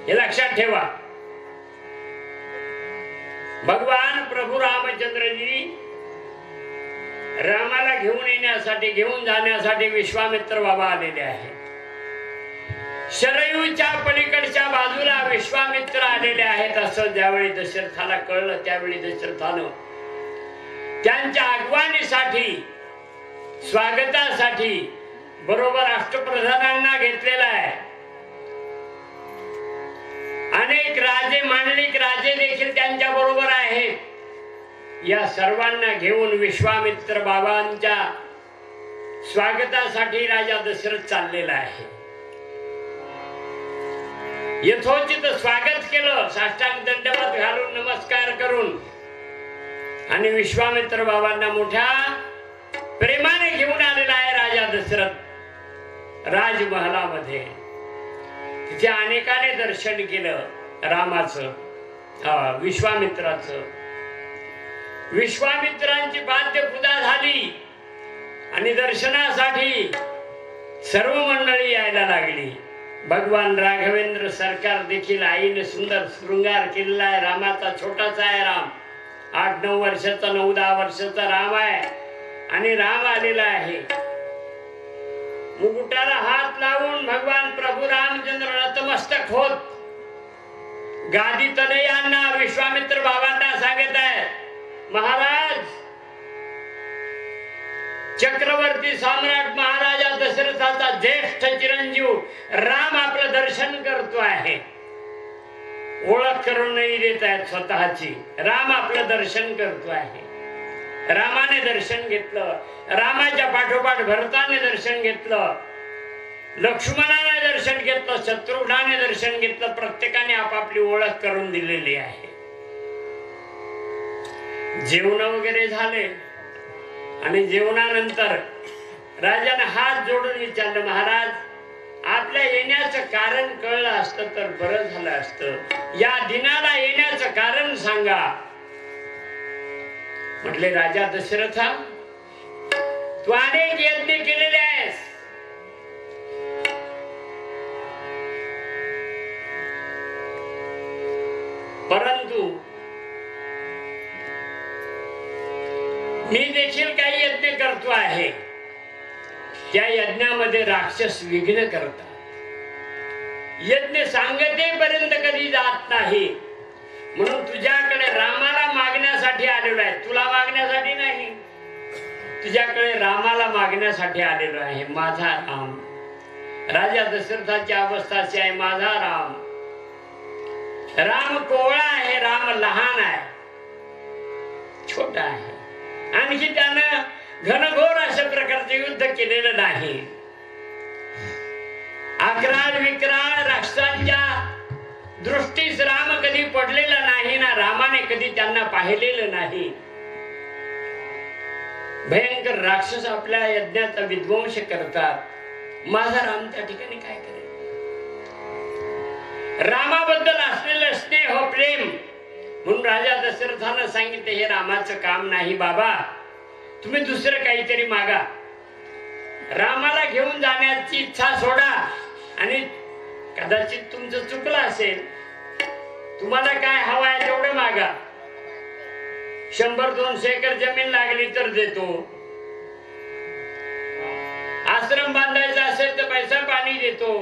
हे लक्षात ठेवा. भगवान प्रभू रामचंद्रजी रामाला घेऊन जाण्यासाठी विश्वामित्र बाबा आलेले आहे. शरयूच्या पलीकडच्या बाजूला विश्वामित्र आलेले आहेत असं ज्यावेळी दशरथाला कळलं, त्यावेळी दशरथानं त्यांच्या आगवानीसाठी, स्वागतासाठी बरोबर अष्टप्रधानांना घेतलेला आहे. बरोबर आहेत, या सर्वांना घेऊन विश्वामित्र बाबांच्या स्वागतासाठी राजा दशरथ चाललेला आहे. यथोचित स्वागत केलं, साष्टांग दंडवत घालून नमस्कार करून, आणि विश्वामित्र बाबांना मोठ्या प्रेमाने घेऊन आलेला आहे राजा दशरथ राजमहालामध्ये. तिथे अनेकाने दर्शन केलं रामाचं, विश्वामित्राचं. विश्वामित्रांची बाध्यपूजा झाली आणि दर्शनासाठी सर्व मंडळी यायला लागली. भगवान राघवेंद्र सरकार देखील आईने सुंदर शृंगार केलेला आहे. रामाचा छोटासा आहे राम, 8-9 वर्षाचा, 9-10 वर्षाचा राम आहे. आणि राम आलेला आहे. मुकुटाला हात लावून भगवान प्रभू रामचंद्र नतमस्तक होत गादी तनयांना विश्वामित्र बाबांना सांगत आहे, महाराज, चक्रवर्ती सम्राट महाराजा दशरथाचा ज्येष्ठ चिरंजीव राम आपलं दर्शन करतो आहे. ओळख करून नाही देत आहेत स्वतःची. राम आपलं दर्शन करतो आहे. रामाने दर्शन घेतलं. रामाच्या पाठोपाठ भरताने दर्शन घेतलं. लक्ष्मणाने दर्शन घेतलं. शत्रुघ्नाने दर्शन घेतलं. प्रत्येकाने आपापली ओळख करून दिलेली आहे. जेवण वगैरे झाले आणि जेवणानंतर राजाने हात जोडून विचारलं, महाराज, आपल्या येण्याचं कारण कळलं असतं तर बरं झालं असतं. या दिनाला येण्याचं कारण सांगा. म्हटले, राजा दशरथा, तू अनेक यज्ञ केलेले आहेस. परंतु मी देखील काही यज्ञ करतो आहे. त्या यज्ञामध्ये राक्षस विघ्न करतात. यज्ञ सांगतेपर्यंत कधी जात नाही. म्हणून तुझ्याकडे रामाला मागण्यासाठी आलेलो आहे. तुला मागण्यासाठी नाही, तुझ्याकडे रामाला मागण्यासाठी आलेलो आहे. माझा राम. राजा दशरथाची अवस्था अशी आहे, माझा राम. राम कोवळा आहे, राम लहान आहे, छोटा आहे. आणखी त्यानं घनघोर अशा प्रकारचे युद्ध केलेलं नाही. अकराळ विक्राळ राक्षसांच्या दृष्टीस राम कधी पडलेला नाही ना रामाने कधी त्यांना पाहिलेलं नाही. भयंकर राक्षस आपल्या यज्ञाचा विध्वंस करतात. माझा राम त्या ठिकाणी काय करेल? रामाबद्दल असलेलं स्नेह प्रेम म्हणून राजा दशरथानं सांगितले, हे रामाचं काम नाही बाबा, तुम्ही दुसरं काहीतरी मागा. रामाला घेऊन जाण्याची इच्छा सोडा. आणि कदाचित तुमचं चुकलं असेल, तुम्हाला काय हवं आहे तेवढं मागा. 100-200 एकर जमीन लागली तर देतो. आश्रम बांधायचा असेल तर पैसा पाणी देतो.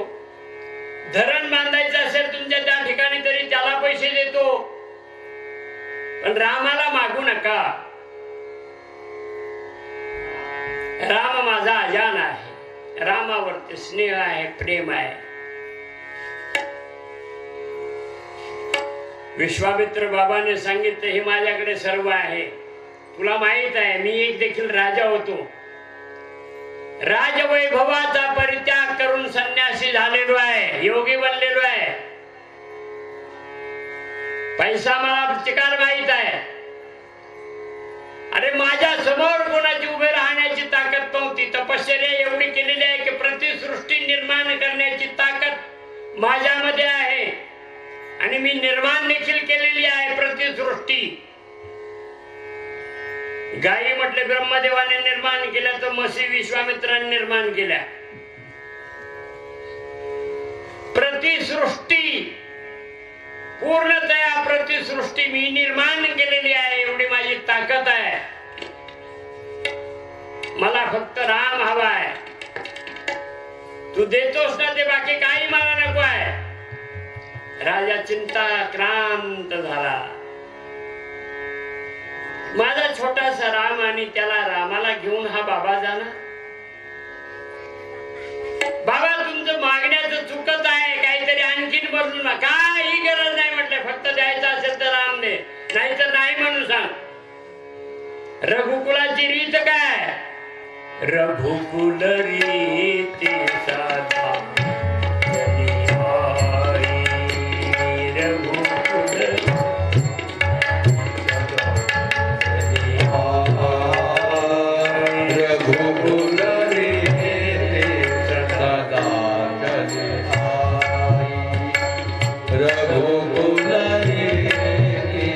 धरण बांधायचं असेल तुमच्या त्या ठिकाणी तरी त्याला पैसे देतो. पण रामाला मागू नका. राम माझा अजान आहे. रामावरती स्नेह आहे, प्रेम आहे. विश्वामित्र बाबाने सांगितलं, हे माझ्याकडे सर्व आहे. तुला माहित आहे मी एक देखील राजा होतो. राजवैभवाचा परित्याग करून संन्यासी झालेलो आहे, योगी बनलेलो आहे. पैसा मला चिकार माहित आहे. अरे माझ्या समोर कोणाची उभे राहण्याची ताकद नव्हती. तपश्चर्या एवढी केलेली आहे की प्रतिसृष्टी निर्माण करण्याची ताकद माझ्यामध्ये आहे. आणि मी निर्माण देखील केलेली आहे प्रतिसृष्टी. गायी म्हटले ब्रह्मदेवाने निर्माण केल्या, तर म्हशी विश्वामित्राने निर्माण केल्या. प्रतिसृष्टी पूर्णतया प्रतिसृष्टी मी निर्माण केलेली आहे. एवढी माझी ताकद आहे. मला फक्त राम हवा आहे. तू देतोस ना ते, बाकी काही मला नको आहे. राजा चिंताक्रांत झाला. माझा छोटासा राम आणि त्याला रामाला घेऊन हा बाबा जाणार. बाबा तुमचं मागण्याचं चुकत आहे, काहीतरी आणखीन बदलू नका. काही गरज नाही म्हटलं, फक्त द्यायचं असेल तर राम दे, नाही तर रघुकुलाची रीत काय? रघुकुल रीती साधा जनी आई, रघुकुल रघुकुल रीती सदा जनी आई, रघुकुल रीती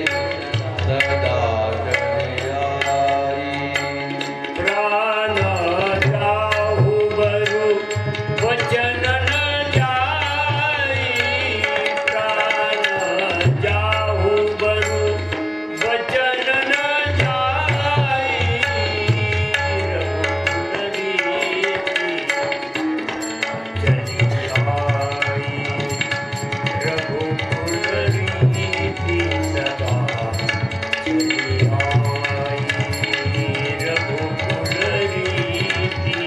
सदा जनी आई. प्राण जाहु बरु वचन न जाई, प्राण जाहु बरु वचन न जाई, रघुकुल रीति जनी आई, रघुकुल रीति सदा जनी आई, रघुकुल रीति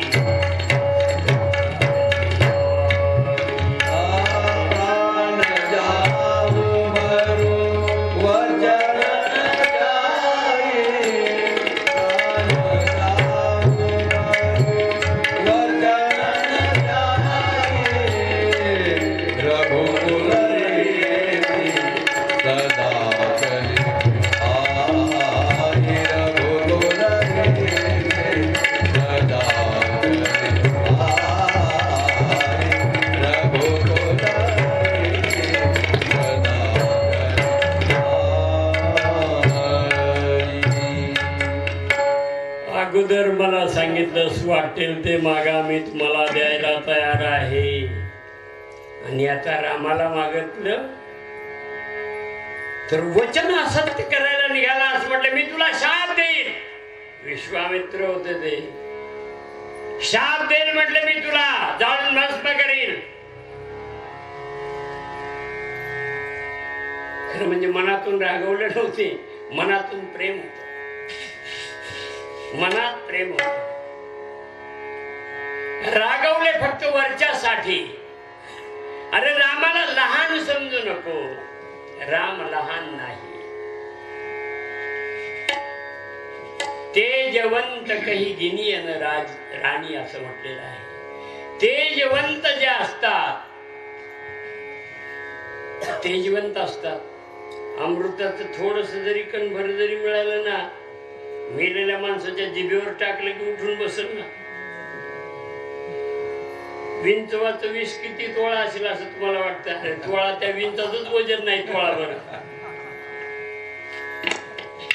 प्राण जाहु बरु वचन न जाई, प्राण जाहु बरु वचन न जाई, रघुकुल रीति सदा चली आई, रघुकुल रीति सदा चली आई, रघुकुल रीति सदा चली आई. अगोदर मला सांगितलंस वाटेल ते मागा, मी तुम्हाला द्यायला तयार आहे. आणि आता रामाला मागितलं तर वचन असत्य करायला निघाला. असं म्हटलं मी तुला शाप देईन. विश्वामित्र होते ते. शाप देईन म्हटलं मी तुला, जाळून भस्म करीन. खरं म्हणजे मनातून रागवले नव्हते, मनातून प्रेम होत. मनात प्रेम होत. रागवले फक्त वरच्यासाठी. अरे रामाला लहान समजू नको, राम लहान नाही. तेजवंत काही गिनियन राणी असं म्हटलेलं आहे. तेजवंत जे असतात, तेजवंत असतात. अमृताचं थोडस जरी कणभर जरी मिळालं ना, मेलेल्या माणसाच्या जिभेवर टाकलं की उठून बसल ना. विंचवाचं विष किती तोळा असेल असं तुम्हाला वाटतं? अरे तोळा त्या विंचाचंच वजन नाही, तोळाभर.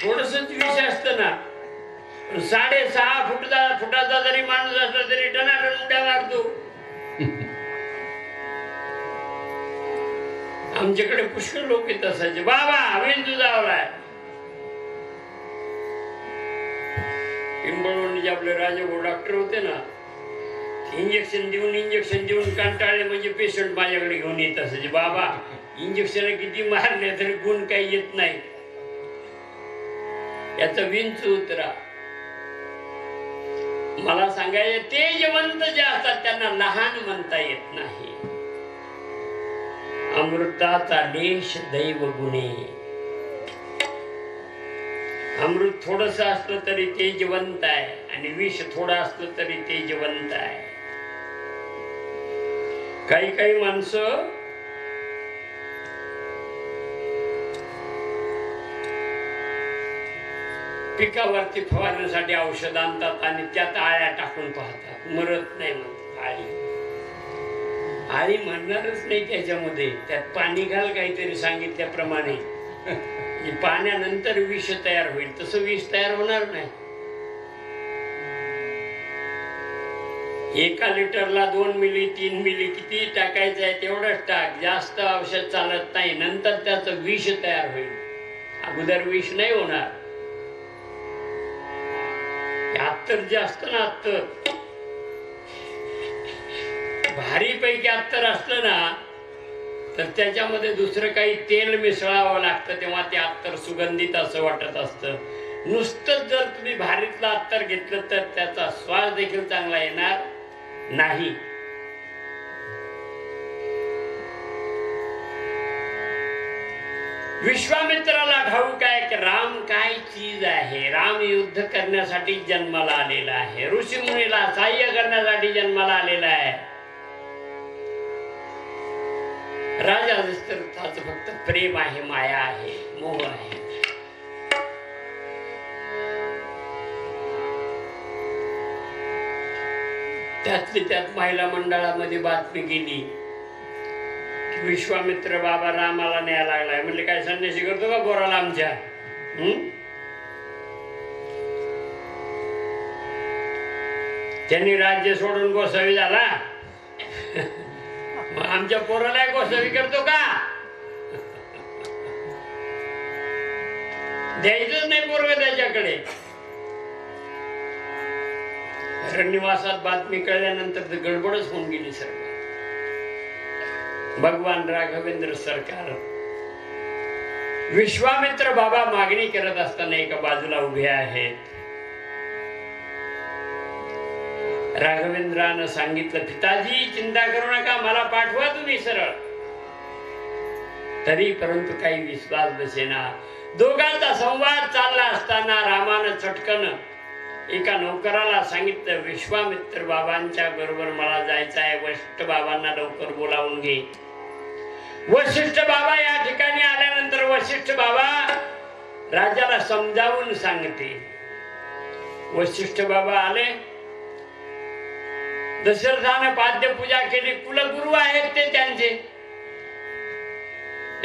थोडसच विष असतं ना. 6.5 फुटाचा जरी माणूस असला तरी टनाटन उड्या मारतो. आमच्याकडे पुष्कळ लोक येत असायचे, बाबा विंचू जावलाय. पिंपळवणीचे आपले राजाभाऊ डॉक्टर होते ना, इंजेक्शन देऊन कंटाळले म्हणजे पेशंट माझ्याकडे घेऊन येत असायचे. बाबा इंजेक्शन किती मारले तरी गुण काही येत नाही, याचा विंचू उतरा. मला सांगायचे तेजवंत जे असतात त्यांना लहान म्हणता येत नाही. अमृताचा लेश दैव गुणे. अमृत थोडस असलं तरी तेजवंत आहे, आणि विष थोडं असलं तरी तेजवंत आहे. काही काही माणसं पिकावरती फवारण्यासाठी औषध आणतात आणि त्यात आळ्या टाकून पाहतात, मरत नाही म्हणतात. आळी मरणारच नाही त्याच्यामध्ये. त्यात पाणी घाल काहीतरी सांगितल्याप्रमाणे, पाण्यानंतर विष तयार होईल, तसं विष तयार होणार नाही. 1 लिटरला 2 मिली 3 मिली किती टाकायचं आहे तेवढंच टाक. जास्त औषध चालत नाही, नंतर त्याचं विष तयार होईल. अगोदर विष नाही होणार. अत्तर जे असतं ना, अत्तर भारी पैकी अत्तर असलं ना, तर त्याच्यामध्ये दुसरं काही तेल मिसळावं लागतं, तेव्हा ते अत्तर सुगंधित असं वाटत असतं. नुसतं जर तुम्ही भारीतलं अत्तर घेतलं तर त्याचा स्वाद देखील चांगला येणार नाही. विश्वामित्राला ठाऊक आहे की राम काय चीज आहे. राम युद्ध करण्यासाठी जन्माला आलेला आहे, ऋषीमुनीला सहाय्य करण्यासाठी जन्माला आलेला आहे. राजा दशरथाचं फक्त प्रेम आहे, माया आहे, मोह आहे. त्यातली त्यात महिला मंडळामध्ये बातमी गेली की विश्वामित्र बाबा रामाला न्याय लागलाय. म्हणले काय संन्यासी करतो का बोराला आमच्या? त्यांनी राज्य सोडून गोसावी झाला, मग आमच्या पोराला गोसावी करतो का? द्यायचंच नाही पोरग त्याच्याकडे. रनिवासात बातमी कळल्यानंतर तर गडबडच होऊन गेली सर्व. भगवान राघवेंद्र सरकार विश्वामित्र बाबा मागणी करत असताना एका बाजूला उभे आहेत. राघवेंद्रानं सांगितलं, पिताजी चिंता करू नका, मला पाठवा तुम्ही सरळ. तरी परंतु काही विश्वास बसेना. दोघांचा संवाद चालला असताना रामानं चटकन एका नौकराला सांगितलं, विश्वामित्र बाबांच्या बरोबर मला जायचं आहे, वशिष्ठ बाबांना लवकर बोलावून घे. वशिष्ठ बाबा या ठिकाणी आल्यानंतर वशिष्ठ बाबा राजाला समजावून सांगते. वशिष्ठ बाबा आले, दशरथानं पाद्यपूजा केली, कुलगुरु आहेत ते त्यांचे.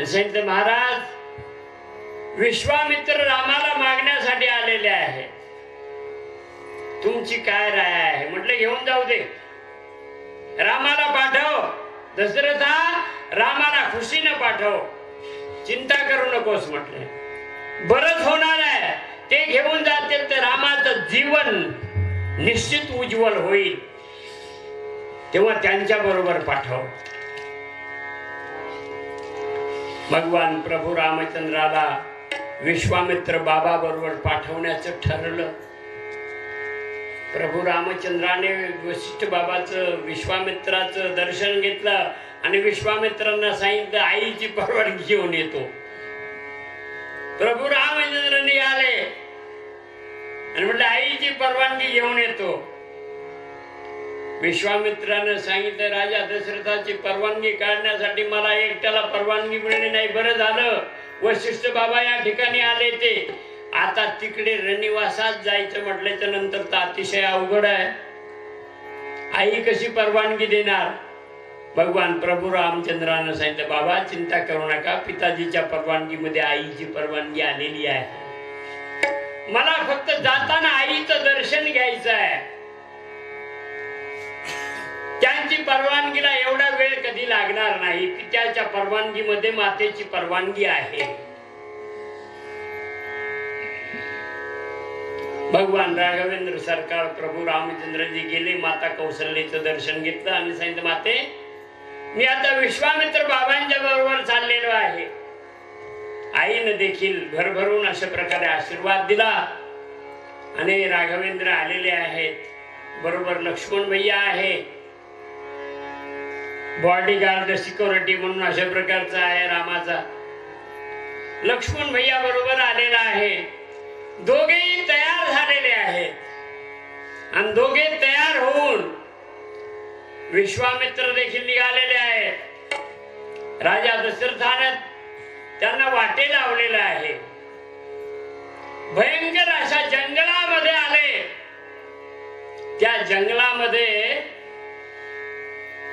सांगितलं, महाराज विश्वामित्र रामाला मागण्यासाठी आलेले आहेत, तुमची काय राय आहे? म्हटलं घेऊन जाऊ दे, रामाला पाठव. दशरथा रामाला खुशीनं पाठव, चिंता करू नकोस म्हटले. बरंच होणार आहे, ते घेऊन जातील तर रामाचं जीवन निश्चित उज्ज्वल होईल, तेव्हा त्यांच्या बरोबर पाठव. भगवान प्रभू रामचंद्राला विश्वामित्र बाबा बरोबर पाठवण्याचं ठरलं. प्रभू रामचंद्राने वशिष्ठ बाबाचं विश्वामित्राचं दर्शन घेतलं आणि विश्वामित्रांना सांगितलं, आईची परवानगी घेऊन येतो. प्रभू रामचंद्र निघाले आणि म्हटलं, आईची परवानगी घेऊन येतो. विश्वामित्रानं सांगितलं, राजा दशरथाची परवानगी काढण्यासाठी मला एकट्याला परवानगी मिळाली नाही. बरं झालं वशिष्ठ बाबा या ठिकाणी आले. ते आता तिकडे रनिवासात जायचं म्हटल्याच्या नंतर तर अतिशय अवघड आहे. आई कशी परवानगी देणार? भगवान प्रभू रामचंद्रानं सांगितलं, बाबा चिंता करू नका, पिताजीच्या परवानगीमध्ये आईची परवानगी आलेली आहे. मला फक्त जाताना आईचं दर्शन घ्यायचं आहे. त्यांची परवानगीला एवढा वेळ कधी लागणार नाही. पित्याच्या परवानगीमध्ये मातेची परवानगी आहे. भगवान राघवेंद्र सरकार प्रभू रामचंद्रजी गेले, माता कौशल्याचं दर्शन घेतलं आणि सांगितलं, माते मी आता विश्वामित्र बाबांच्या बरोबर चाललेलो आहे. आईनं देखील भरभरून अशा प्रकारे आशीर्वाद दिला आणि राघवेंद्र आलेले आहेत. बरोबर लक्ष्मण भैया आहे, बॉडीगार्ड सिक्युरिटी म्हणून अशा प्रकारचा आहे रामाचा. लक्ष्मण भैया बरोबर आलेला आहे. दोघेही तयार झालेले आहेत आणि दोघे तयार होऊन विश्वामित्र देखील निघालेले आहेत. राजा दशरथाने त्यांना वाटे लावलेला आहे. भयंकर अशा जंगलामध्ये आले. त्या जंगलामध्ये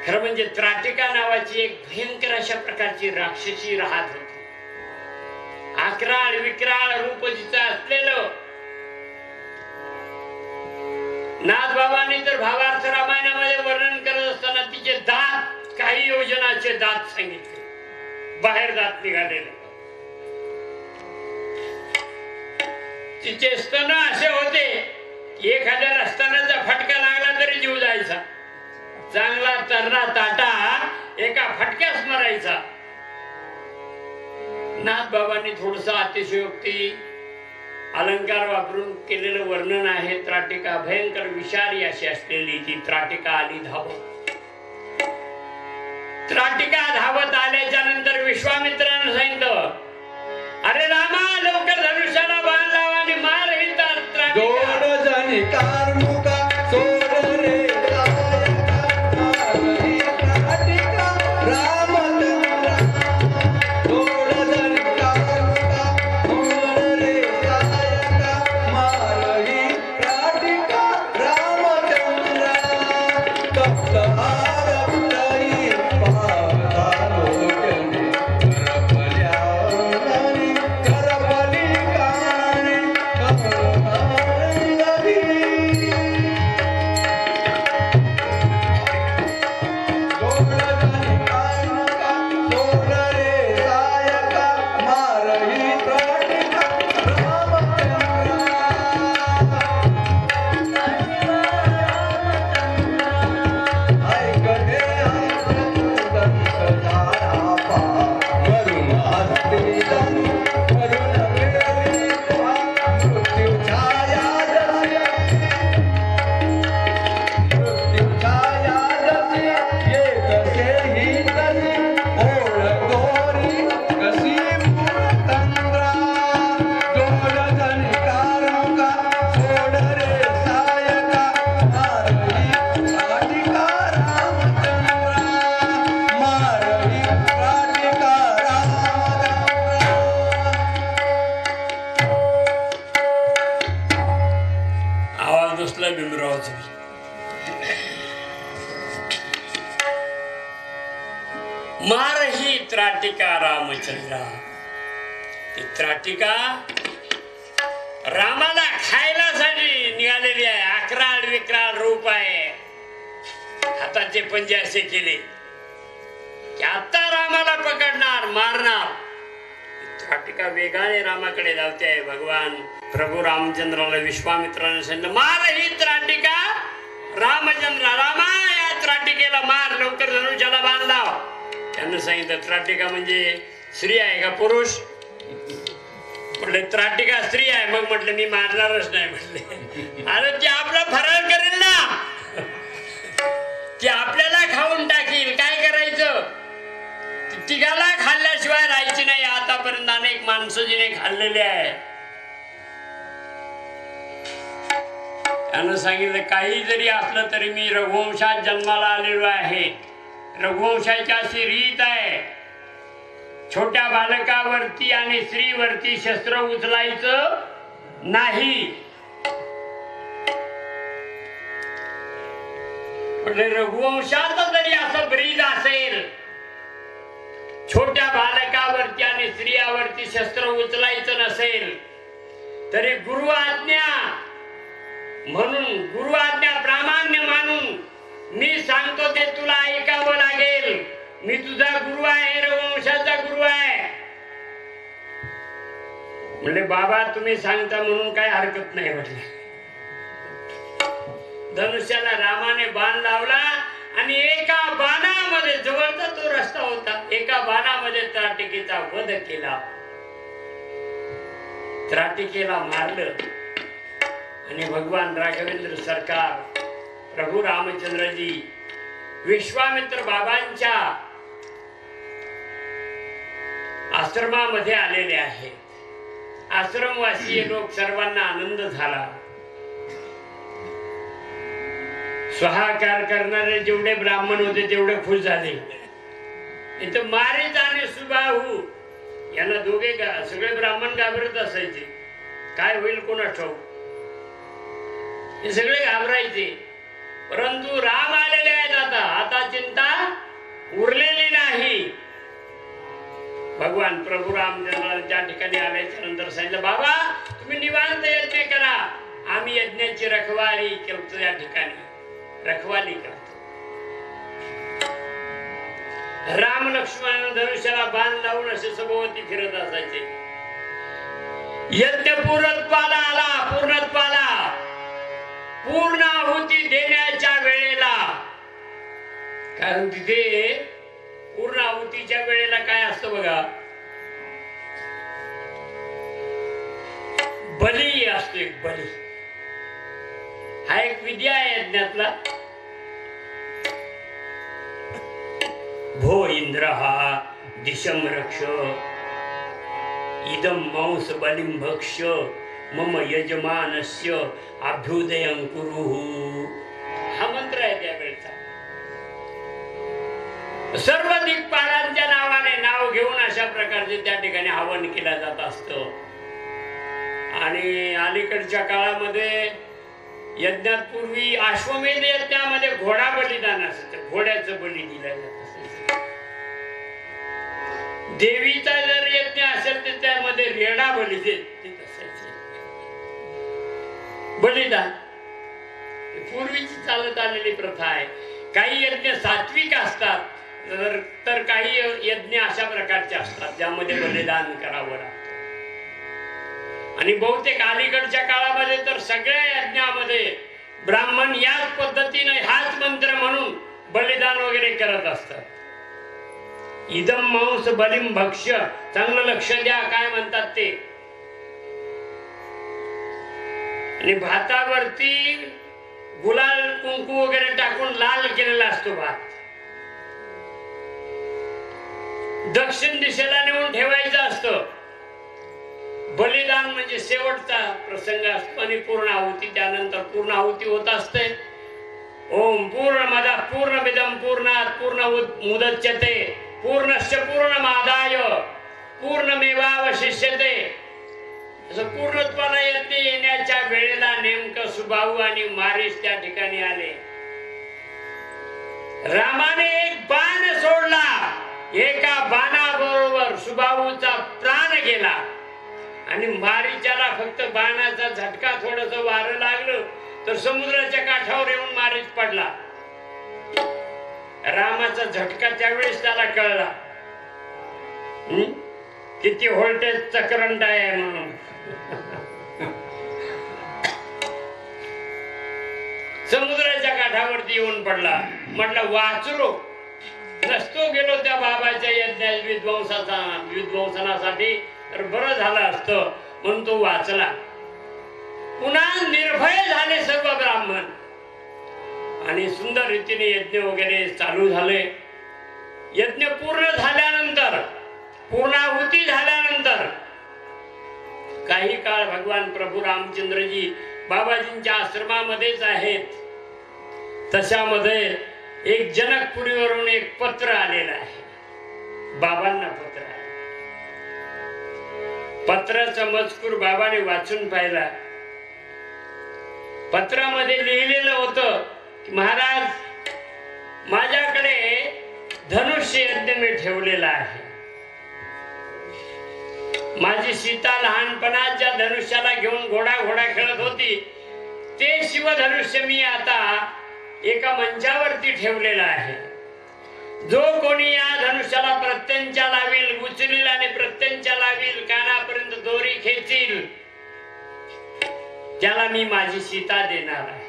खरं म्हणजे त्राटिका नावाची एक भयंकर अशा प्रकारची राक्षसी राहत होती. अकराळ विक्राळ रूप जिचं असलेलं. नाथबाबांनी तर भावार्थ रामायणामध्ये वर्णन करत असताना तिचे दात, काही योजनाचे दात सांगितले, बाहेर दात निघालेले. तिचे स्तन असे होते की एखाद्या रस्त्याचा फटका लागला तरी जीव जायचा. चांगला तरणा ताटा एका फटक्यास मरायचा. नाथबाबांनी थोडस अतिशयोक्ती अलंकार वापरून केलेलं वर्णन आहे. त्राटिका भयंकर विषारी अशी असलेली ती त्राटिका आली धावत. त्राटिका धावत आल्याच्या नंतर विश्वामित्रानं सांगितलं, त्राटिका रामचंद्रा. ती त्राटिका रामाला खायलासाठी निघालेली आहे. अकराळ विक्राळ रूप आहे. हाताचे पंजे असे केले की आता रामाला पकडणार, मारणार. त्राटिका वेगाने रामाकडे धावते आहे. भगवान प्रभू रामचंद्राला विश्वामित्राने सांगितलं, मार ही त्राटिका. रामचंद्र, रामा या त्राटिकेला मार, लवकर धनुष्याला बांध लाव. त्यांना सांगितलं त्राटिका म्हणजे स्त्री आहे का पुरुष? म्हटले त्राटिका स्त्री आहे. मग म्हटलं मी मारणारच नाही. म्हटले अरे ती आपला फराळ करेल ना, ती आपल्याला खाऊन टाकील. काय करायचं? तिघाला खाल्ल्याशिवाय राहायची नाही. आतापर्यंत अनेक माणसं जिने खाल्लेले आहे. त्यानं सांगितलं काही जरी असलं तरी मी रघुवंशात जन्माला आलेलो आहे. रघुवंशाची अशी रीत आहे, छोट्या बालकावरती आणि स्त्रीवरती शस्त्र उचलायचं नाही. म्हणजे रघुवंशात जरी असं ब्रीद असेल, छोट्या बालकावरती आणि स्त्रियावरती शस्त्र उचलायचं नसेल, तरी गुरु आज्ञा म्हणून, गुरु आज्ञा प्रामाण्य मानून मी सांगतो ते तुला ऐकावं लागेल. मी तुझा गुरु आहे, रघुवंशाचा गुरु आहे. म्हणले बाबा तुम्ही सांगता म्हणून काय हरकत नाही. म्हटले धनुष्याला रामाने बाण लावला आणि एका बाणामध्ये, जवळचा तो रस्ता होता, एका बाणामध्ये त्राटिकेचा वध केला. त्राटिकेला मारलं आणि भगवान राघवेंद्र सरकार प्रभू रामचंद्रजी विश्वामित्र बाबांच्या आश्रमामध्ये आलेले आहेत. आश्रमवासी लोक सर्वांना आनंद झाला. स्वाहाकार करणारे जेवढे ब्राह्मण होते तेवढे खुश झाले. इथं मारीच आणि सुबाहू यांना दोघे सगळे ब्राह्मण घाबरत असायचे. काय होईल कोणास ठाऊक, हे सगळे घाबरायचे. परंतु राम आलेले आहेत. आता चिंता उरलेली नाही. भगवान प्रभू रामचंद्र त्या ठिकाणी आल्याच्या नंतर सांगितलं बाबा तुम्ही निवांत यज्ञ करा, आम्ही यज्ञाची रखवाली करतो. या ठिकाणी रखवाली करतो. राम लक्ष्मण धनुष्याला बाण लावून असे सभोवती फिरत असायचे. यज्ञ पूर्णत्वाला आला, पूर्णत्वाला पूर्ण आहुती देण्याच्या वेळेला, कारण तिथे पूर्ण आहुतीच्या वेळेला काय असतं बघा, बली असतो. एक बली हा एक विद्या आहे यज्ञातला. भो इंद्र हा दिशम रक्ष इदम मांस बलिम भक्ष मम यजमानस्य अभ्युदयं कुरु. हा मंत्र आहे त्यावेळेचा. सर्व दिक्पालांच्या नावाने नाव घेऊन अशा प्रकारचे त्या ठिकाणी हवन केलं जात असतं. आणि अलीकडच्या काळामध्ये यज्ञात पूर्वी अश्वमेध यज्ञामध्ये घोडा बलिदान असायचं, घोड्याचं बली दिलं जात असायचं. देवीचा जर यज्ञ असेल तर त्यामध्ये रेडा बली देत असायचे. बलिदान पूर्वीची चालत आलेली प्रथा आहे. काही यज्ञ सात्विक असतात तर काही यज्ञ अशा प्रकारचे असतात ज्यामध्ये बलिदान करावं लागतं. आणि बहुतेक अलीकडच्या काळामध्ये तर सगळ्या यज्ञामध्ये ब्राह्मण याच पद्धतीने हाच मंत्र म्हणून बलिदान वगैरे करत असतात. इदम मांस बलिम भक्ष्य. चांगलं लक्ष द्या काय म्हणतात ते. आणि भातावरती गुलाल कुंकू वगैरे टाकून लाल केलेला असतो भात. दक्षिण दिशेला नेऊन ठेवायचं असतं. बलिदान म्हणजे शेवटचा प्रसंग असतो आणि पूर्ण आहुती. त्यानंतर पूर्ण आहुती होत असते. ओम पूर्णमदः पूर्णमिदं पूर्णात् पूर्णमुदच्यते पूर्णस्य पूर्णमादाय पूर्णमेवावशिष्यते. असं पूर्णत्वाला येण्याच्या वेळेला नेमकं सुबाहू आणि मारीस त्या ठिकाणी आले. रामाने एक बाण सोडला एका बाणाबरोबर सुबाहूचा प्राण गेला आणि मारीच्याला फक्त बाणाचा झटका थोडस वारं लागलं तर समुद्राच्या काठावर येऊन मारीच पडला. रामाचा झटका त्यावेळेस त्याला कळला किती व्होल्टेजचा करंट आहे म्हणून. समुद्राच्या काठावरती येऊन पडला. म्हटलं वाचलो नसतो गेलो त्या बाबाच्या यज्ञ विध्वंसनासाठी तर बरं झालं असतं म्हणून तो वाचला. पुन्हा निर्भय झाले सर्व ब्राह्मण आणि सुंदर रीतीने यज्ञ वगैरे चालू झाले. यज्ञ पूर्ण झाल्यानंतर पूर्णाहुती झाल्यानंतर काही काळ भगवान प्रभू रामचंद्रजी बाबाजींच्या आश्रमामध्येच आहेत. तशामध्ये एक जनकपुरीवरून एक पत्र आलेलं आहे. बाबांना पत्र आले. पत्राचा मजकूर बाबाने वाचून पाहिला. पत्रामध्ये लिहिलेलं होतं की महाराज माझ्याकडे धनुष्य यज्ञ मी ठेवलेला आहे. माझी सीता लहानपणात ज्या धनुष्याला घेऊन घोडा खेळत होती ते शिवधनुष्य मी आता एका मंचावरती ठेवलेला आहे. जो कोणी या धनुष्याला प्रत्यंचा लावील उचलील आणि प्रत्यंचा लावील कानापर्यंत दोरी खेचील त्याला मी माझी सीता देणार आहे.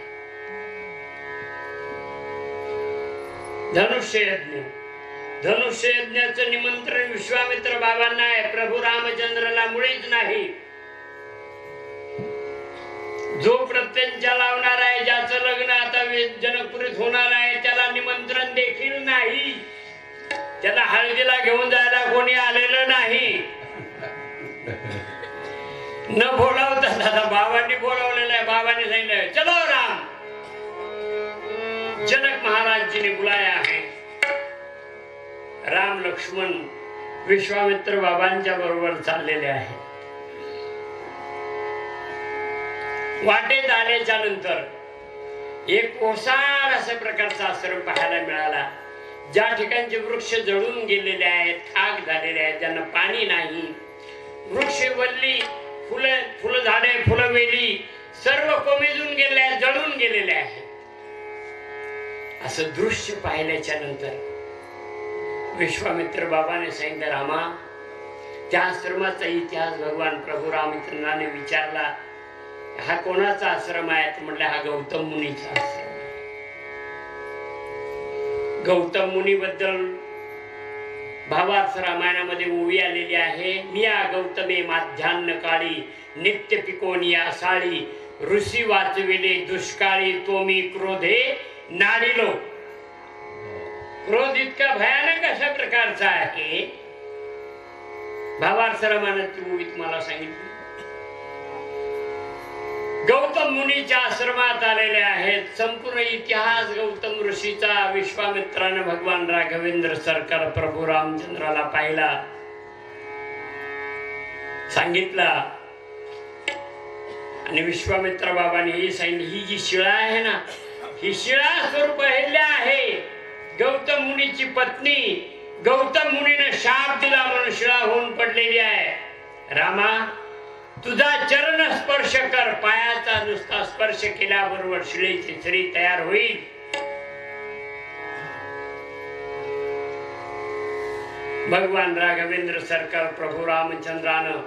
धनुष्य यज्ञाचं निमंत्रण विश्वामित्र बाबांना आहे. प्रभू रामचंद्राला मुळीच नाही. जो प्रत्यंचा लावणार आहे ज्याचं लग्न आता जनकपुरीत होणार आहे त्याला निमंत्रण देखील नाही. त्याला हळदीला घेऊन जायला कोणी आलेलं नाही. न बोलावता दादा बाबांनी बोलावलेलं आहे. बाबांनी सांगितलं चलो राम. जनक महाराज जी ने बुलाया है. राम लक्ष्मण विश्वामित्र बाबांच्या बरोबर चाललेले आहे. वाटेत आल्याच्या नंतर एक ओसाड अशा प्रकारचा आश्रम पाहायला मिळाला. ज्या ठिकाणचे वृक्ष जळून गेलेले आहेत खाक झालेले आहेत ज्यांना पाणी नाही. वृक्ष वल्ली फुलं झाडे फुलवेली सर्व कोमेजून गेले आहेत जळून गेलेले आहेत. असं दृश्य पाहिल्याच्या नंतर विश्वामित्र बाबाने सांगितलं रामा त्या आश्रमाचा इतिहास भगवान प्रभू रामचंद्राने विचारला. हा कोणाचा आश्रम आहे? म्हटलं हा गौतम मुनीचा आश्रम. गौतम मुनी बद्दल भावार्थ रामायणामध्ये ओवी आलेली आहे. मिया गौतमे माध्यान्ह काळी नित्य पिकोनिया साळी ऋषी वाचविले दुष्काळी तोमी क्रोधे नाडिलो. क्रोध इतका भयानक अशा प्रकारचा आहे. भावार्थ रामायणाची ओवी तुम्हाला सांगितली. गौतम मुनीच्या आश्रमात आलेले आहेत. संपूर्ण इतिहास गौतम ऋषीचा विश्वामित्राने भगवान राघवेंद्र सरकार प्रभू रामचंद्राला पाहिला सांगितला आणि विश्वामित्र बाबांनी ही सांगितली ही जी शिळा आहे ना ही शिळा स्वरूप अहिल्या आहे. गौतम मुनीची पत्नी गौतम मुनीने शाप दिला म्हणून शिळा होऊन पडलेली आहे. रामा तुझा चरण स्पर्श कर. पायाचा नुसता स्पर्श केल्याबरोबर शिळेची छडी तयार होईल. भगवान राघवेंद्र सरकार प्रभू रामचंद्रानं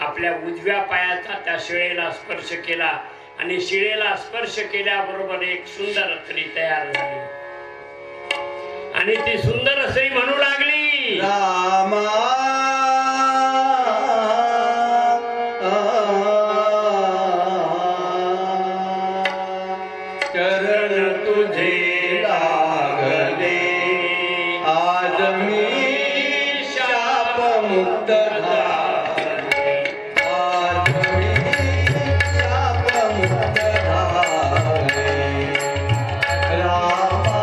आपल्या उजव्या पायाचा त्या शिळेला स्पर्श केला आणि शिळेला स्पर्श केल्याबरोबर एक सुंदर स्त्री तयार झाली आणि ती सुंदर स्त्री म्हणू लागली रामा चरण तुझे लागले आज मी शाप मुक्त झाले. आज मी शाप मुक्त झाले. रामा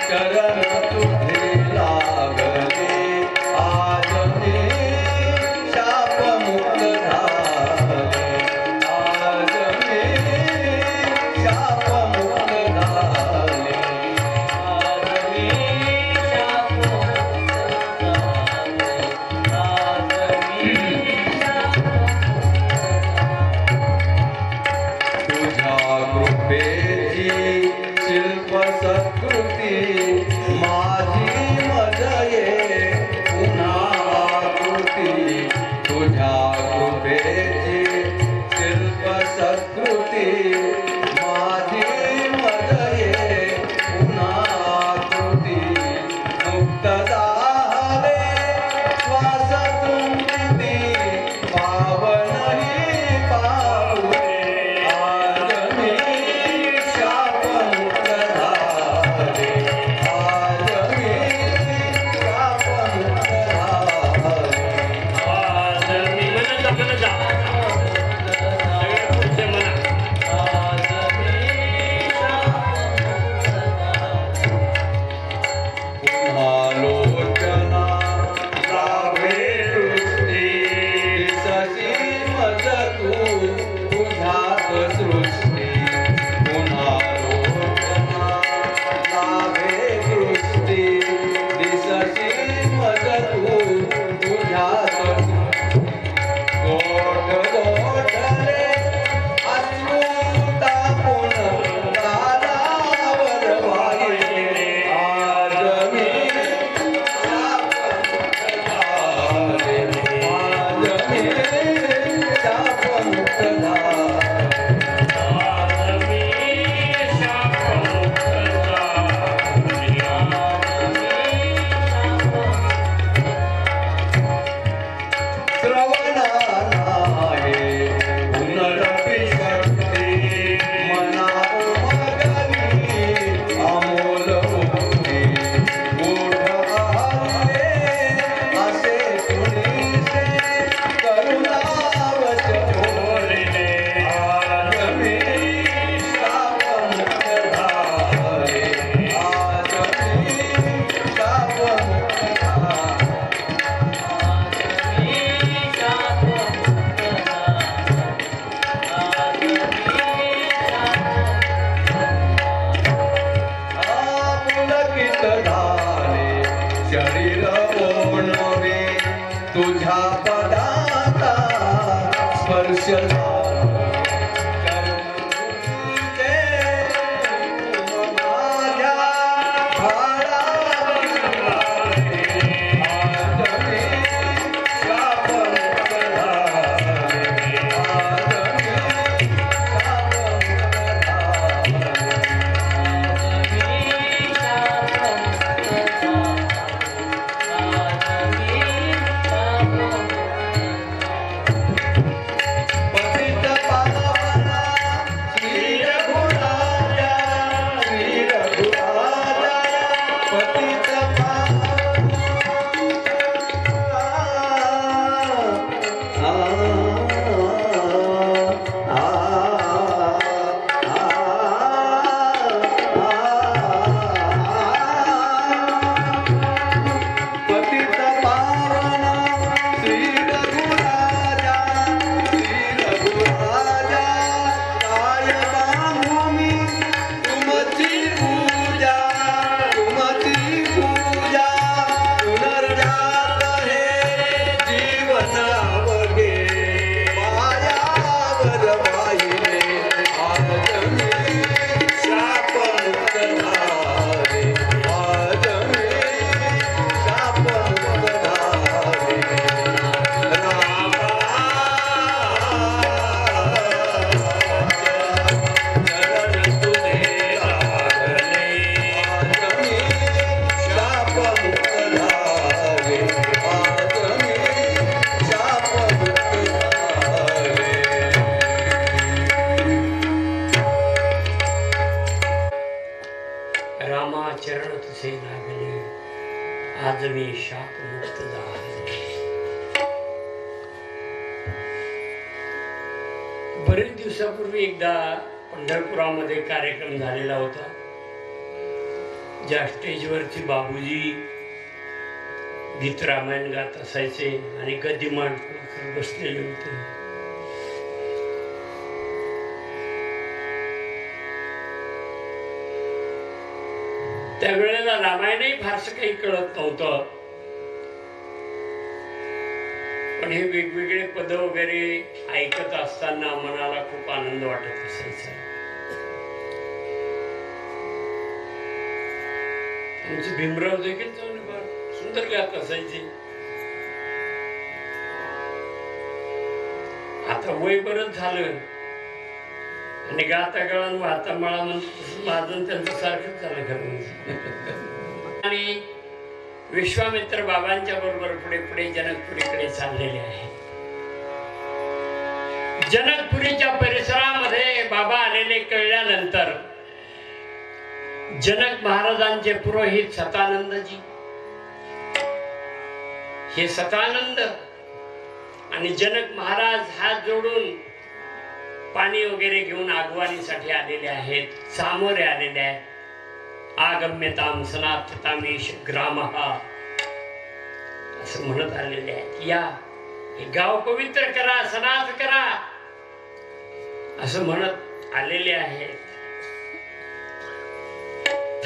चरण तुझे लागले आज मी शाप मुक्त झाले. आज मी शाप मुक्त झाले. सत्कृती माझी मजये पुन्हा आकृती तुझ्या कृपेची शिल्प सत्कृती माझी मजये पुन्हा आकृती मुक्तदा हवे श्वास तुंबिती पावनही पावले आज मी शापमुक्त झाले आज मी शापमुक्त झाले आज मी म्हणत जा सगळे पुढचे म्हणा आज मी पुन्हा लोचना लाभे दृष्टी दिसती मज तू तुझ्यात सृष्टी पुन्हा लोचना लाभे दृष्टी दिसती मज तू तुझ्यात गोठ गोठले अश्रू तापून दारावर वाहिले आज मी शापमुक्त झाले आज मी शापमुक्त झाले आज मी शापमुक्त श्रवणानाये पुनरपि शक्ती मना उमगली अमोल मुक्ती गूढ आले असे कुणीसे करुणावच बोलले आज मी शापमुक्त झाले आज मी शापमुक्त झाले पुलकित झाले शरीर ओणवे तुझ्या पदाचा स्पर्श झाला तुझे माझ्या भाळाविले आज मी शापमुक्त झाले आज मी पतित पावना श्री रघुराजा पतित पतित पावना श्री रघुराजा काय बांधूमी तुमची पूजा पुनर्जात हे जीवन अवघे मायावर वाहिले आज मी शापमुक्त झाले आज मी शापमुक्त झाले रामा चरण तुझे लागले आज मी शापमुक्त झाले आज मी शापमुक्त झाले रामा चरण तुझे लागले आज मी शापमुक्त झाले. बरेच दिवसापूर्वी एकदा पंढरपुरामध्ये कार्यक्रम झालेला होता. ज्या स्टेजवरती बाबूजी गीत रामायण गात असायचे आणि गदिमान बसलेले होते. त्यावेळेला रामायणही फारसं काही कळत नव्हतं, पण हे वेगवेगळे पद वगैरे ऐकत असताना मनाला खूप आनंद वाटत असायचा. आमचे भीमराव देखील सुंदर गात असायचे. आता वय बरंच झालं आणि गाता गळण वाहता मला म्हणतो माझं त्यांचं सारखंच झालं खरं म्हणजे. आणि विश्वामित्र बाबांच्या बरोबर पुढे पुढे जनकपुरीकडे चाललेले आहे. जनकपुरीच्या परिसरामध्ये बाबा आलेले कळल्यानंतर जनक महाराजांचे पुरोहित सतानंदजी, हे सतानंद आणि जनक महाराज हात जोडून पाणी वगैरे घेऊन आगवानीसाठी आलेले आहेत, सामोरे आलेले आहेत. आगम्यताम सनाथतामीश ग्रामः असं म्हणत आलेले आहेत. या हे गाव पवित्र करा, सनाथ करा असं म्हणत आलेले आहेत.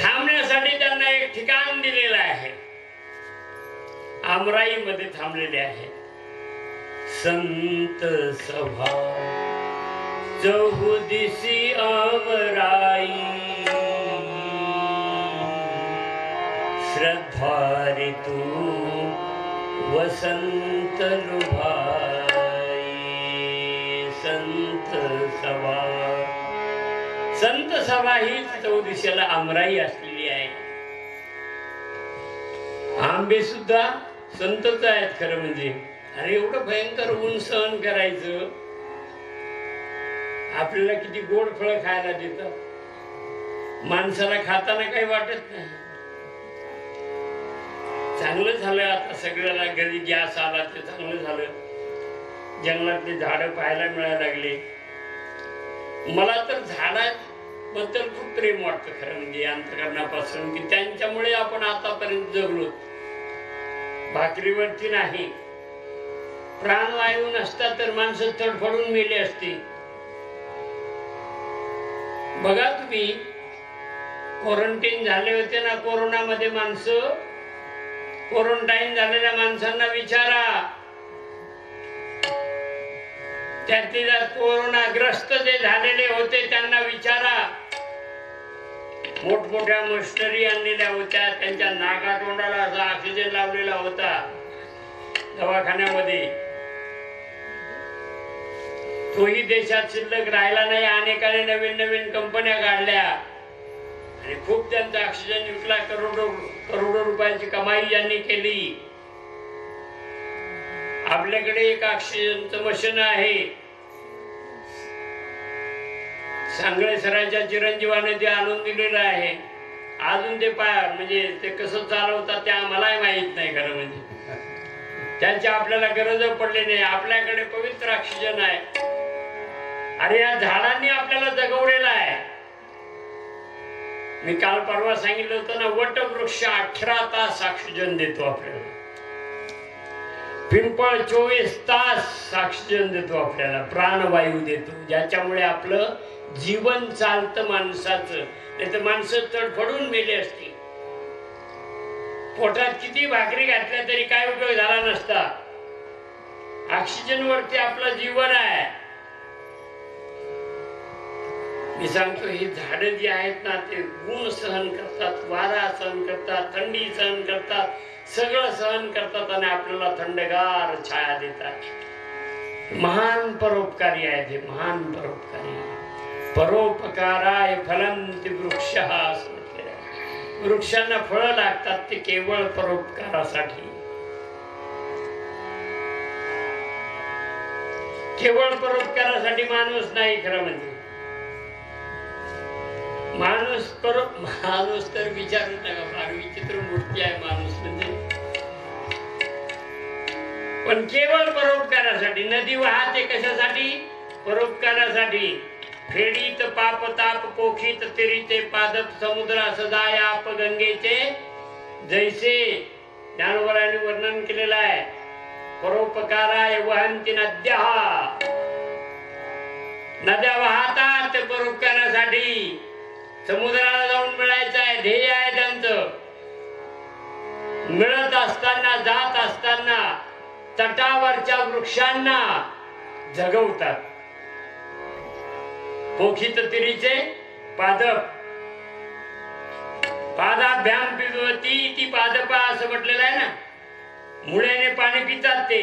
थांबण्यासाठी त्यांना एक ठिकाण दिलेलं आहे. आमराई मध्ये थांबलेले आहेत. संत सभा चहुदिसी आमराई, श्रद्धा ऋतू वसंत लुभाई. संत सभा, संत सभा ही चौदिशेला आमराई असलेली आहे. आंबे सुद्धा संतच आहेत खरं म्हणजे. अरे एवढं भयंकर ऊन सहन करायचं, आपल्याला किती गोड फळ खायला देतात. माणसाला खाताना काही वाटत नाही. चांगलं झालं आता सगळ्याला घरी गॅस आला ते चांगलं झालं. जंगलातली झाडं पाहायला मिळायला लागले. मला तर झाडाबद्दल खूप प्रेम वाटतं खरं म्हणजे अंतकरणापासून, की त्यांच्यामुळे आपण आतापर्यंत जगलो. भाकरीवरती नाही, प्राणवायू नसता तर माणसं तडफडून मेली असती. बघा तुम्ही, क्वारंटाईन झाले होते ना कोरोनामध्ये माणसं, क्वारंटाईन झालेल्या माणसांना विचारा, त्यातली कोरोनाग्रस्त जे झालेले होते त्यांना विचारा. मोठमोठ्या मशिनरी आणलेल्या होत्या, त्यांच्या नाका तोंडाला असा ऑक्सिजन लावलेला होता दवाखान्यामध्ये. तोही देशात शिल्लक राहिला नाही. अनेकाने नवीन नवीन कंपन्या काढल्या आणि खूप त्यांचा ऑक्सिजन विकला. करोडो रुपयाची कमाई यांनी केली. आपल्याकडे एक ऑक्सिजनचं मशीन आहे, सांगळे सरांच्या चिरंजीवाने ते आणून दिलेलं आहे. अजून ते म्हणजे ते कसं चालवतात ते आम्हालाही माहित नाही खरं म्हणजे. त्यांची आपल्याला गरज पडली नाही. आपल्याकडे पवित्र ऑक्सिजन आहे. अरे या झाडांनी आपल्याला जगवलेलं आहे. मी काल परवा सांगितलं होतं ना, वटवृक्ष 18 तास ऑक्सिजन देतो आपल्याला. पिंपळ 24 तास ऑक्सिजन देतो आपल्याला, प्राणवायू देतो, ज्याच्यामुळे आपलं जीवन चालतं माणसाचं. नाही तर माणसं तडफडून मेली असती. पोटात किती भाकरी घातल्या तरी काय उपयोग झाला नसता. ऑक्सिजन वरती आपलं जीवन आहे. मी सांगतो, ही झाडं जी आहेत ना, ते ऊन सहन करतात, वारा सहन करतात, थंडी सहन करतात, सगळं सहन करतात आणि आपल्याला थंडगार छाया देतात. महान परोपकारी आहेत हे, महान परोपकारी. परोपकाराय फलंति वृक्षः असं म्हटलेलं आहे. वृक्षांना फळं लागतात ते केवळ परोपकारासाठी. केवळ परोपकारासाठी माणूस नाही खरं म्हणजे. माणूस तर विचारू नका, फार विचित्र मूर्ती आहे माणूस म्हणजे. पण केवळ परोपकारासाठी. नदी वाहते कशासाठी? परोपकारासाठी. फेडीत पाप ताप पोखीत तिरीते पादप समुद्र सदाया आप गंगेचे जैसे. ज्ञानोबरांनी वर्णन केलेलं आहे. परोपकाराय वहंती नद्या. नद्या वाहतात परोपकारासाठी. समुद्राला जाऊन मिळायचं आहे, ध्येय आहे त्यांचं. मिळत असताना, जात असताना तटावरच्या वृक्षांना जगवतात. पोखित तिरीचे पादप. फार पादाभ्याम पिबती ती पादपा असं म्हटलेलं आहे ना. मुळ्याने पाणी पितात ते.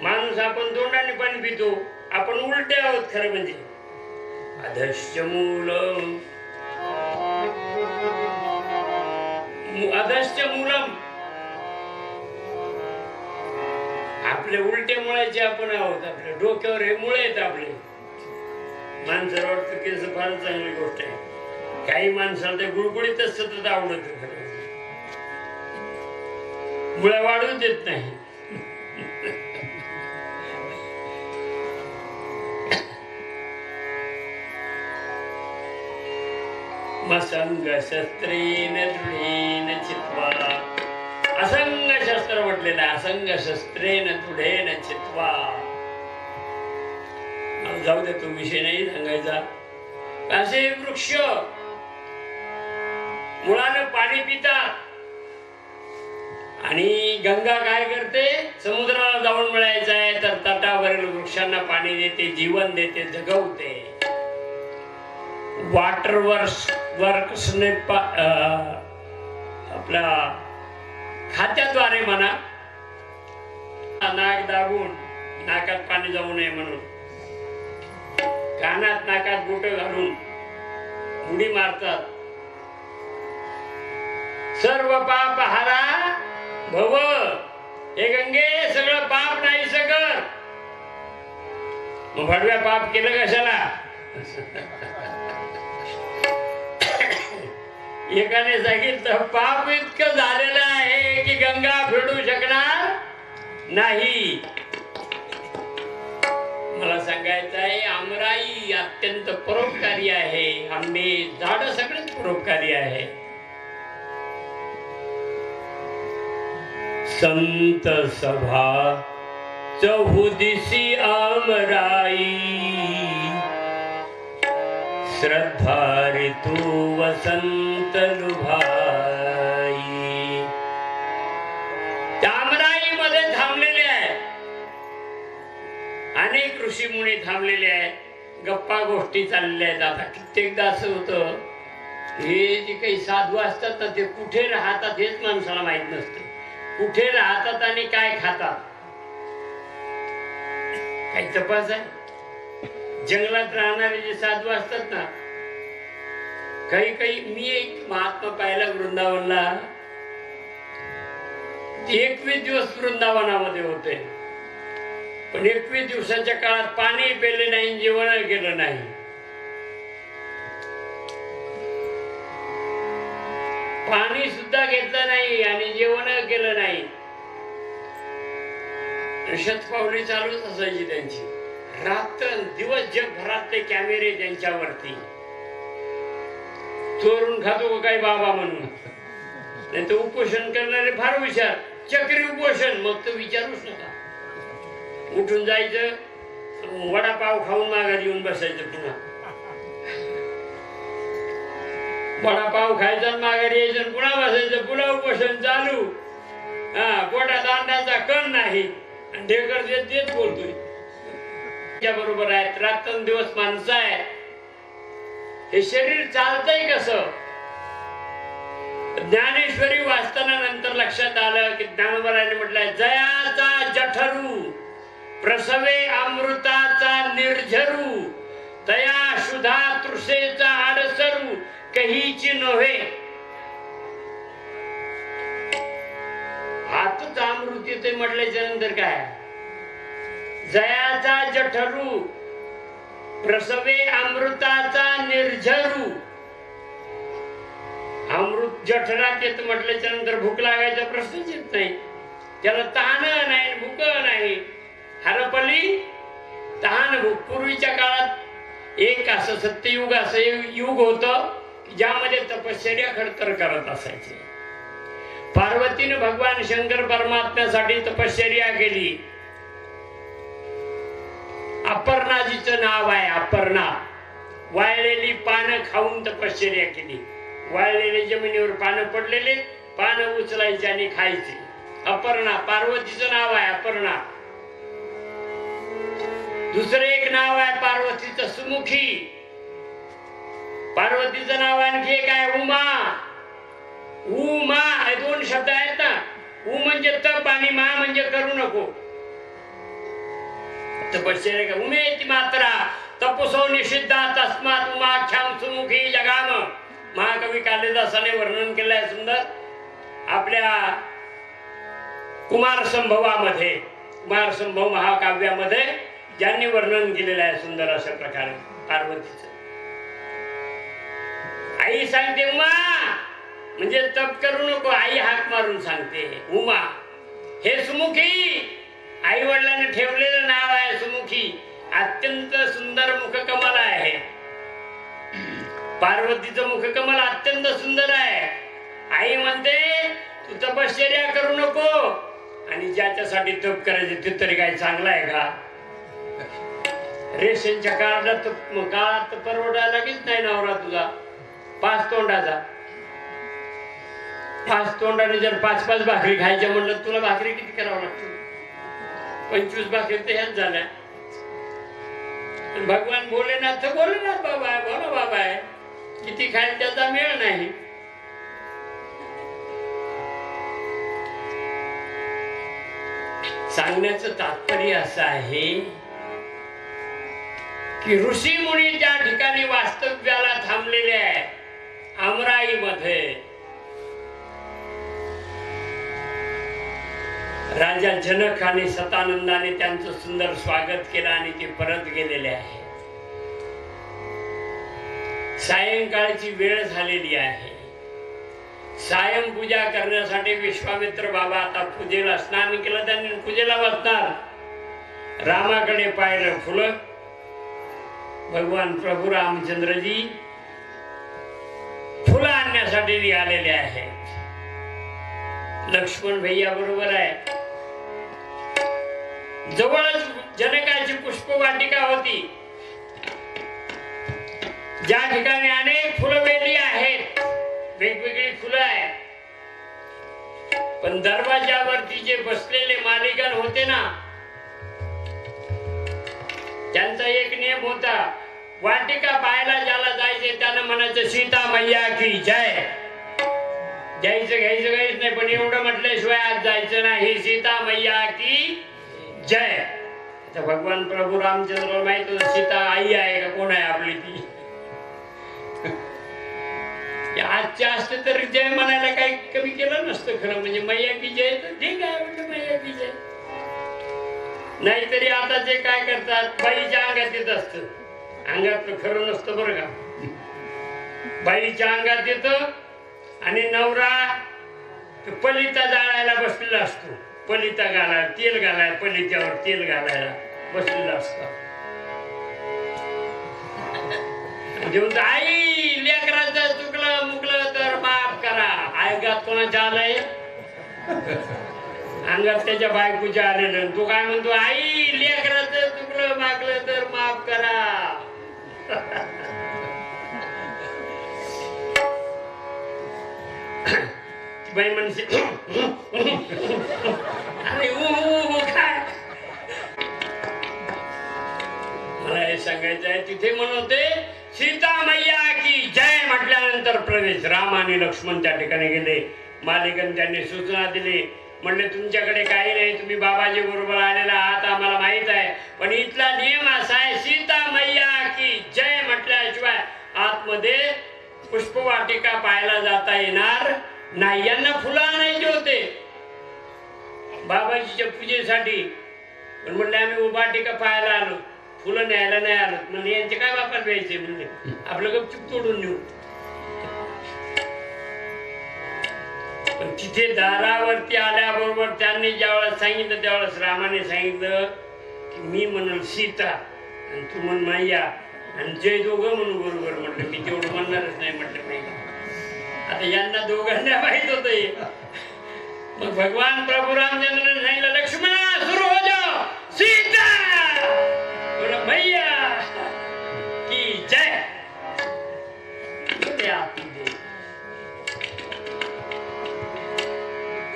माणूस आपण तोंडाने पाणी पितो. आपण उलटे आहोत खरं म्हणजे. अधश्च मूलम अधश्च मूलम. आपले उलटे मुळाचे आपण आहोत. आपल्या डोक्यावर हे मुळे आहेत आपले. माणसाला वाटतं की असं फार चांगली गोष्ट आहे. काही माणसाला ते गुळगुळीतच सतत आवडत. मुळ्या वाढून देत नाही. मसंग शस्त्रेन दृढेन चित्वा. असंग शस्त्र म्हटलेलं आहे. असंग शस्त्रेन दृढेन चित्वा. जाऊ दे, तो विषय नाही सांगायचा. असे वृक्ष मुळानं पाणी पितात आणि गंगा काय करते? समुद्राला जाऊन मिळायचं आहे तर तटावरील वृक्षांना पाणी देते, जीवन देते, जगवते. वॉटर वर्क्सने आपल्या खात्याद्वारे म्हणा, नाक दाबून नाकात पाणी जाऊ नये म्हणून कानात नाकात बोट घालून उडी मारतात. सर्व पाप हारा भव. हे गंगे सगळं पाप नाही सगळं. मग भडव्या पाप केलं कशाला? एकाने सांगितलं पाप इतकं झालेलं आहे की गंगा फेडू शकणार नाही. मला सांगायचं आहे, आमराई अत्यंत परोपकारी आहे. आंबे झाड सगळेच परोपकारी आहे. संत सभा चहुदिसी आमराई. श्रद्धा ऋतू वसंत लुभाई. आमराई मध्ये थांबलेले आहे. अनेक ऋषी मुनी थांबलेले आहेत. गप्पा गोष्टी चाललेल्या आहेत. आता कित्येकदा असं होतं, हे जे काही साधू असतात ना, ते कुठे राहतात हेच माणसाला माहित नसतं. कुठे राहतात आणि काय खातात काही तपास आहे? जंगलात राहणारे जे साधू असतात ना, काही मी एक महात्मा पाहिला वृंदावनला. 21 दिवस वृंदावनामध्ये होते, पण 21 दिवसाच्या काळात पाणी पेले नाही, जेवण केलं नाही. पाणी सुद्धा घेतलं नाही आणि जेवण केलं नाही. शतपावली चालूच असायची त्यांची. रात्र दिवस जगभरातले कॅमेरे त्यांच्यावरती. चोरून खातो का काही बाबा म्हणून. नाही तर उपोषण करणारे फार हुशार. चक्री उपोषण, मग तर विचारूच नका. उठून जायचं, वडापाव खाऊन माघारी येऊन बसायचं. पुन्हा वडापाव खायचा, माघारी यायचं, पुन्हा बसायचं. पुन्हा उपोषण चालू. पोटात अंड्याचा कण नाही आणि ढेकर देत बोलतोय. बरोबर आहेत. रात्रंदिवस माणसं आहे. हे शरीर चालतंय कसं? ज्ञानेश्वरी वाचताना नंतर लक्षात आलं की ज्ञानोबराने म्हटलंय, जयाचा जठरू प्रसवे अमृताचा निर्झरू. तया शुधा तृषेचा आडसरू कहीची नव्हे. हातच अमृत येते म्हटल्याच्या नंतर काय? जयाचा जठरू प्रसवे अमृताचा निर्झरू. अमृत जठरात येत म्हटल्याच्या नंतर भूक लागायचा प्रश्नच येत नाही. त्याला तहान नाही, भूक नाही. हरपली तहान भूक. पूर्वीच्या काळात एक असं सत्ययुग असं युग होतं ज्यामध्ये तपश्चर्या खडतर करत असायचे. पार्वतीने भगवान शंकर परमात्म्यासाठी तपश्चर्या केली. अपर्णाजीचं नाव आहे. अपर्णा. वाळलेली पानं खाऊन तपश्चर्या केली. वाळलेले जमिनीवर पानं पडलेले, पानं उचलायची आणि खायची. अपर्णा. पार्वतीचं नाव आहे अपर्णा. दुसरं एक नाव आहे पार्वतीचं सुमुखी. पार्वतीचं नाव आणखी एक आहे उमा. उ मा हे दोन शब्द आहेत ना. उ म्हणजे तप आणि मा म्हणजे करू नको. तपश्चर्या का उमेती मात्रा तपसो निषिद्धा तस्मात उमाख्याम सुमुखी जगाम. महाकवी कालिदासाने वर्णन केलं आहे सुंदर आपल्या कुमार संभवामध्ये. कुमार संभव महाकाव्यामध्ये ज्यांनी वर्णन केलेलं आहे सुंदर अशा प्रकारे पार्वतीचं. आई सांगते उमा म्हणजे तप करू नको. आई हाक मारून सांगते उमा. हे सुमुखी आई वडिलांनी ठेवलेलं नाव आहे सुमुखी. अत्यंत सुंदर मुखकमल आहे. पार्वतीचं मुखकमल अत्यंत सुंदर आहे. आई म्हणते तू तपश्चर्या करू नको. आणि ज्याच्यासाठी तप करायचे ते तरी काही चांगलं आहे का? रेशनच्या काळात परवडा लगेच नाही नवरा तुझा 5 तोंडाचा. 5 तोंडाने जर 5 भाकरी खायच्या म्हणलं तुला भाकरी किती करावं लागतं? 25 भाकरी तर ह्याच झाल्या. भगवान भोलेनाथ बाबा आहे, भोला बाबा आहे. किती खायला त्याचा मेळ नाही. सांगण्याचं तात्पर्य असं आहे की ऋषी मुनी ज्या ठिकाणी वास्तव्याला थांबलेले आहे अमराईमध्ये राजा जनक आणि सतानंदाने त्यांचं सुंदर स्वागत केलं आणि ते परत गेलेले आहे. सायंकाळची वेळ झालेली आहे. सायं पूजा करण्यासाठी विश्वामित्र बाबा आता पूजेला स्नान केलं त्यांनी पूजेला बसणार. रामाकडे पाहिलं फुलं. भगवान प्रभू रामचंद्रजी फुलं आणण्यासाठी निघालेले आहेत. लक्ष्मण भैया बरोबर आहे. जवळच जनकाची पुष्पवाटिका होती ज्या ठिकाणी अनेक फुलवेली आहेत. वेगवेगळी फुलं आहेत. पण दरवाजावरती जे बसलेले मालिकन होते ना त्यांचा एक नियम होता. वाटिका पाहायला ज्याला जायचे त्यानं म्हणायचं सीता मैया की जय. घ्यायचं नाही पण एवढं म्हटल्याशिवाय आज जायचं नाही. सीता मैया की जय. तर भगवान प्रभू रामचंद्र माहित होतं सीता आई आहे का कोण आहे आपली ती. आजच्या असते तर जय म्हणायला काही कमी केलं नसतं खरं. म्हणजे मैया की जय तर ठीक आहे म्हणजे मैया की जय. नाहीतरी आता जे काय करतात बाईच्या अंगात येत असत. अंगात खरं नसतं बरं का. बाईच्या अंगात येत आणि नवरा पलिता जाळायला बसलेला असतो. पलिता घालायला तेल घालायला पलित्यावर तेल घालायला बसलेला असतो. जेवण आई लेकराचं चुकलं मुकलं तर माफ करा. अंगात कोणाच्या आलंय? अंगात त्याच्या बायकोच्या आलेलं. तू काय म्हणतो आई लेकराचं चुकलं मागलं तर माफ करा. बाई म्हणते अरे काय मला हे सांगायचं आहे. तिथे म्हणते सीता मैया की जय म्हटल्यानंतर प्रवेश. राम आणि लक्ष्मण त्या ठिकाणी गेले. मालिकन त्यांनी सूचना दिली. म्हणले तुमच्याकडे काही नाही तुम्ही बाबाजी बरोबर आलेला आहात आम्हाला माहित आहे. पण इथला नियम असा आहे सीता मैया की जय म्हटल्याशिवाय आतमध्ये पुष्पवाटिका पाहायला जाता येणार नाही. यांना फुलं आणायचे होते बाबाजीच्या पूजेसाठी. पण म्हणले आम्ही वाटिका पाहायला आलो फुलं न्यायला नाही आलो. म्हणजे यांचे काय वापर द्यायचे म्हणले आपलं गपचूप तोडून नेऊ. पण तिथे दारावरती आल्याबरोबर त्यांनी ज्यावेळेस सांगितलं त्यावेळेस रामाने सांगितलं की मी म्हणल सीता आणि तू म्हण मैया आणि जय दोघं म्हणू बरोबर. म्हटलं मी तेवढं म्हणणारच नाही म्हटलं मैया. आता यांना दोघांना माहित होत. मग भगवान प्रभू रामचंद्राने सांगितलं लक्ष्मणा सुरू हो जाओ. सीता मैया की जय.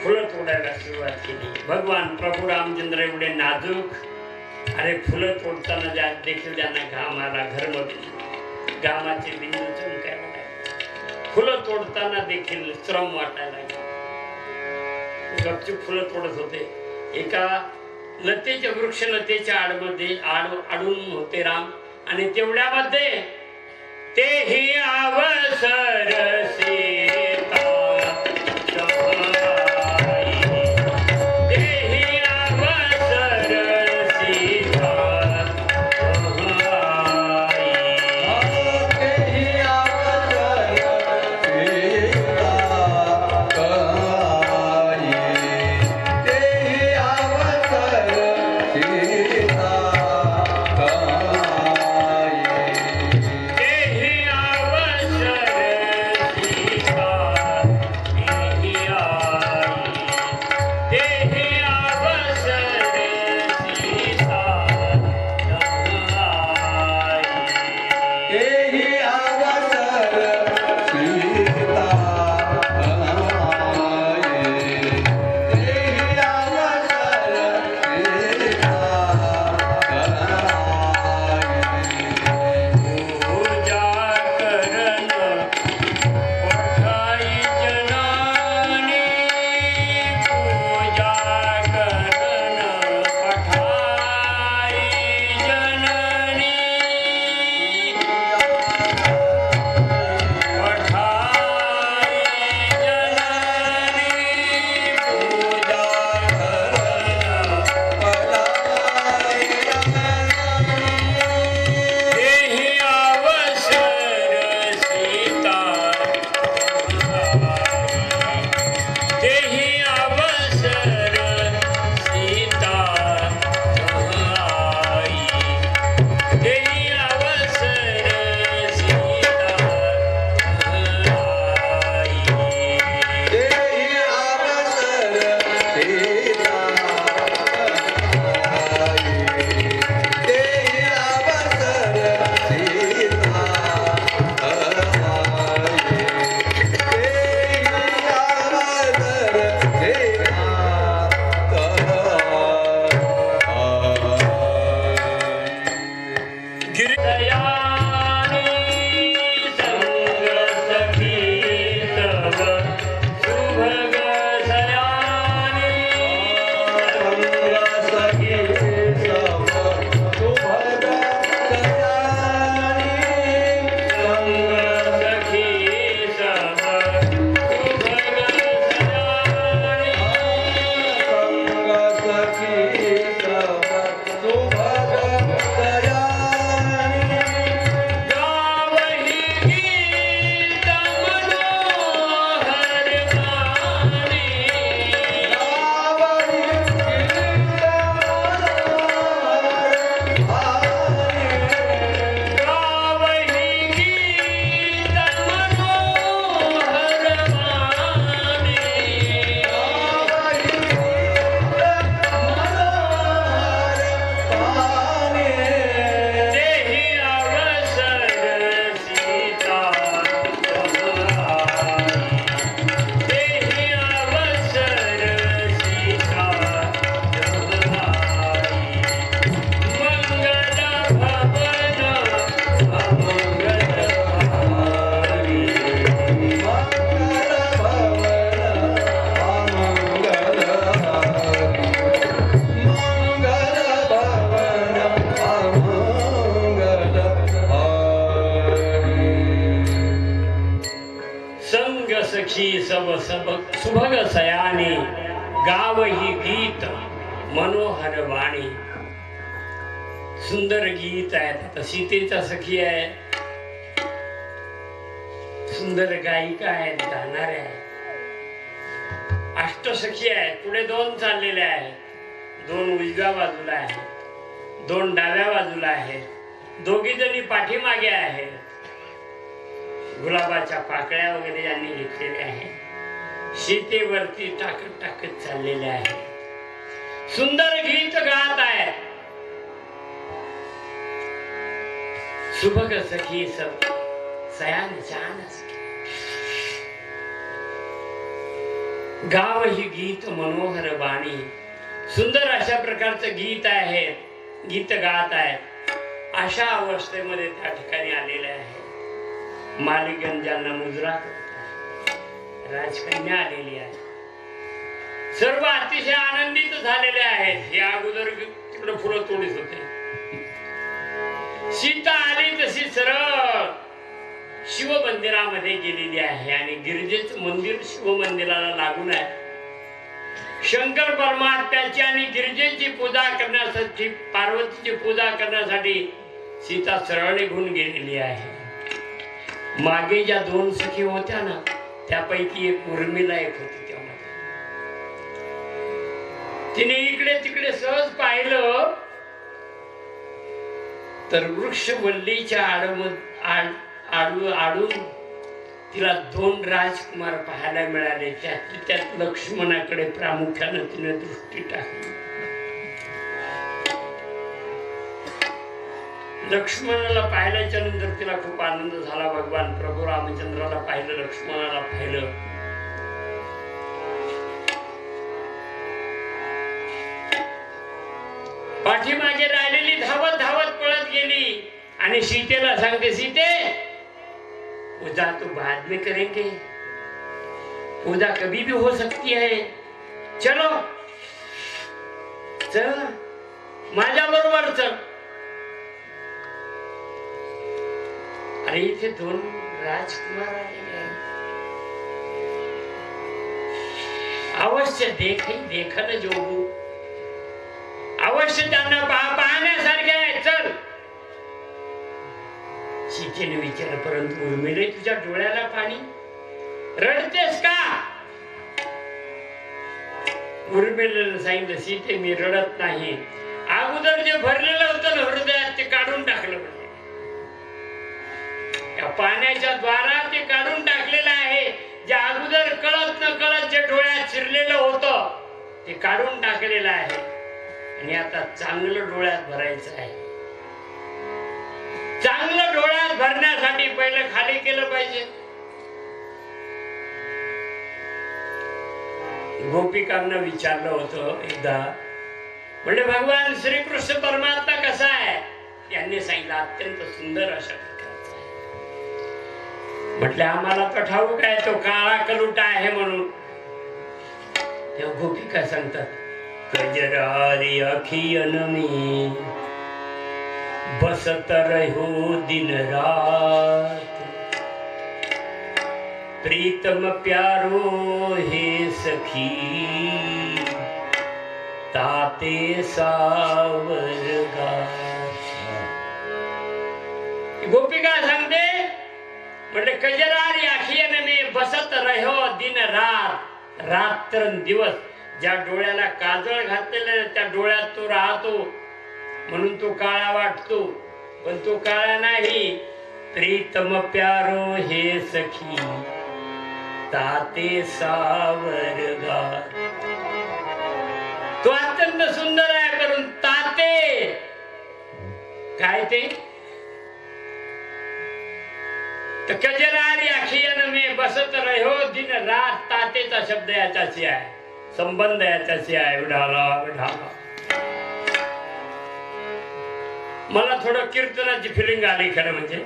फुलं तोडायला सुरुवात केली. भगवान प्रभू रामचंद्र एवढे नाजूक. अरे फुलं तोडताना देखील त्यांना घाम आला. घरमध्ये घामाचे बिंदू चमकायला फुलं तोडताना देखील श्रम वाटायला लागले. गपचूप फुलं तोडत होते. एका लतेच्या वृक्षलतेच्या आडून होते राम. आणि तेवढ्यामध्ये तेही अवसर सीता तेही अवसर सीता सुभग सयानी गाव ही गीत मनोहर वाणी. सुंदर गीत आहे. आता सीतेचा सखी आहे, सुंदर गायिका आहेत, गाणाऱ्या आहे, अष्टसखी आहे. पुढे दोन चाललेले आहेत. दोन उजव्या बाजूला आहेत, दोन डाव्या बाजूला आहेत, दोघी जणी पाठीमागे आहेत. गुलाबाच्या पाकळ्या वगैरे यांनी घेतलेल्या आहेत. सीतेवरती टाकत टाकत चाललेले आहे. सुंदर गीत गात आहे. सुभग सखी सब सयान जान गाव ही गीत मनोहर वाणी. सुंदर अशा प्रकारचं गीत आहे, गीत गात आहे. अशा अवस्थेमध्ये त्या ठिकाणी आलेले आहे. मालिकगंजांना मुजरा करतात. राजकन्या आलेली आहे. सर्व अतिशय आनंदित झालेले आहेत. हे अगोदर तिकडे फुलं तोडीत होते. सीता आली तशी सरळ शिव मंदिरामध्ये गेलेली आहे आणि गिरिजेचं मंदिर शिव मंदिराला लागून आहे. शंकर परमात्म्याची आणि गिरिजेची पूजा करण्यासाठी, पार्वतीची पूजा करण्यासाठी सीता सरळ निघून गेलेली आहे. मागे ज्या 2 सखी होत्या ना, त्यापैकी एक उर्मिला एक होती. त्यामध्ये तिने इकडे तिकडे सहज पाहिलं तर वृक्षवल्लीच्या आडून तिला 2 राजकुमार पाहायला मिळाले. त्यात लक्ष्मणाकडे प्रामुख्याने तिने दृष्टी टाकली. लक्ष्मणाला पाहिल्याच्या नंतर तिला खूप आनंद झाला. भगवान प्रभू रामचंद्राला पाहिलं, लक्ष्मणाला पाहिलं. पाठीमागे राहिलेली धावत धावत पळत गेली आणि सीतेला सांगते, सीते पूजा तो बाद में करेंगे, पूजा कभी भी हो सकती है, चलो चल माझ्या बरोबर चल. अरे इथे 2 राजकुमार आलेले आहेत. अवश्य देखन जोगू, अवश्य त्यांना पाहण्यासारखे आहे, चल. सीतेने विचारलं, परंतु उर्मिले तुझ्या डोळ्याला पाणी, रडतेस का? उर्मिलेला सांगितलं, सीते मी रडत नाही. अगोदर जे भरलेलं होतं ना हृदयात ते काढून टाकलं. त्या पाण्याच्या द्वारा ते काढून टाकलेलं आहे. जे अगोदर कळत न कळत जे डोळ्यात शिरलेलं होतं ते काढून टाकलेलं आहे आणि आता चांगलं डोळ्यात भरायचं आहे. चांगलं डोळ्यात भरण्यासाठी पहिलं खाली केलं पाहिजे. गोपिकांना विचारलं होतं एकदा, म्हणजे भगवान श्रीकृष्ण परमात्मा कसा आहे? त्यांनी सांगितलं अत्यंत सुंदर अशा प्रकारचा आहे. म्हटलं आम्हाला तर ठाऊक आहे तो काळा कलुटा आहे म्हणून. तेव्हा गोपिका सांगतात, कजरारी अखियन में बसत रहो दिन रात, प्रीतम प्यारो हे सखी, ताते सावरगा. गोपिका सांगते, म्हणजे कजरारी अखियन में बसत रहो दिन रात, रात्रंदिवस. ज्या डोळ्याला काजळ घातलेलं त्या डोळ्यात तो राहतो म्हणून तो काळा वाटतो, पण तो काळा नाही. प्रीतम प्यारो हे सखी, ताते सावरगा. तो अत्यंत सुंदर आहे, परंतु ताते काय ते? तर कजरारी अखियन में बसत रहो दिन रात. तातेचा शब्द याच्याशी आहे, संबंध याच्याशी आहे. विढाला विढाला. मला थोडं कीर्तनाची फिलिंग आली खरं म्हणजे.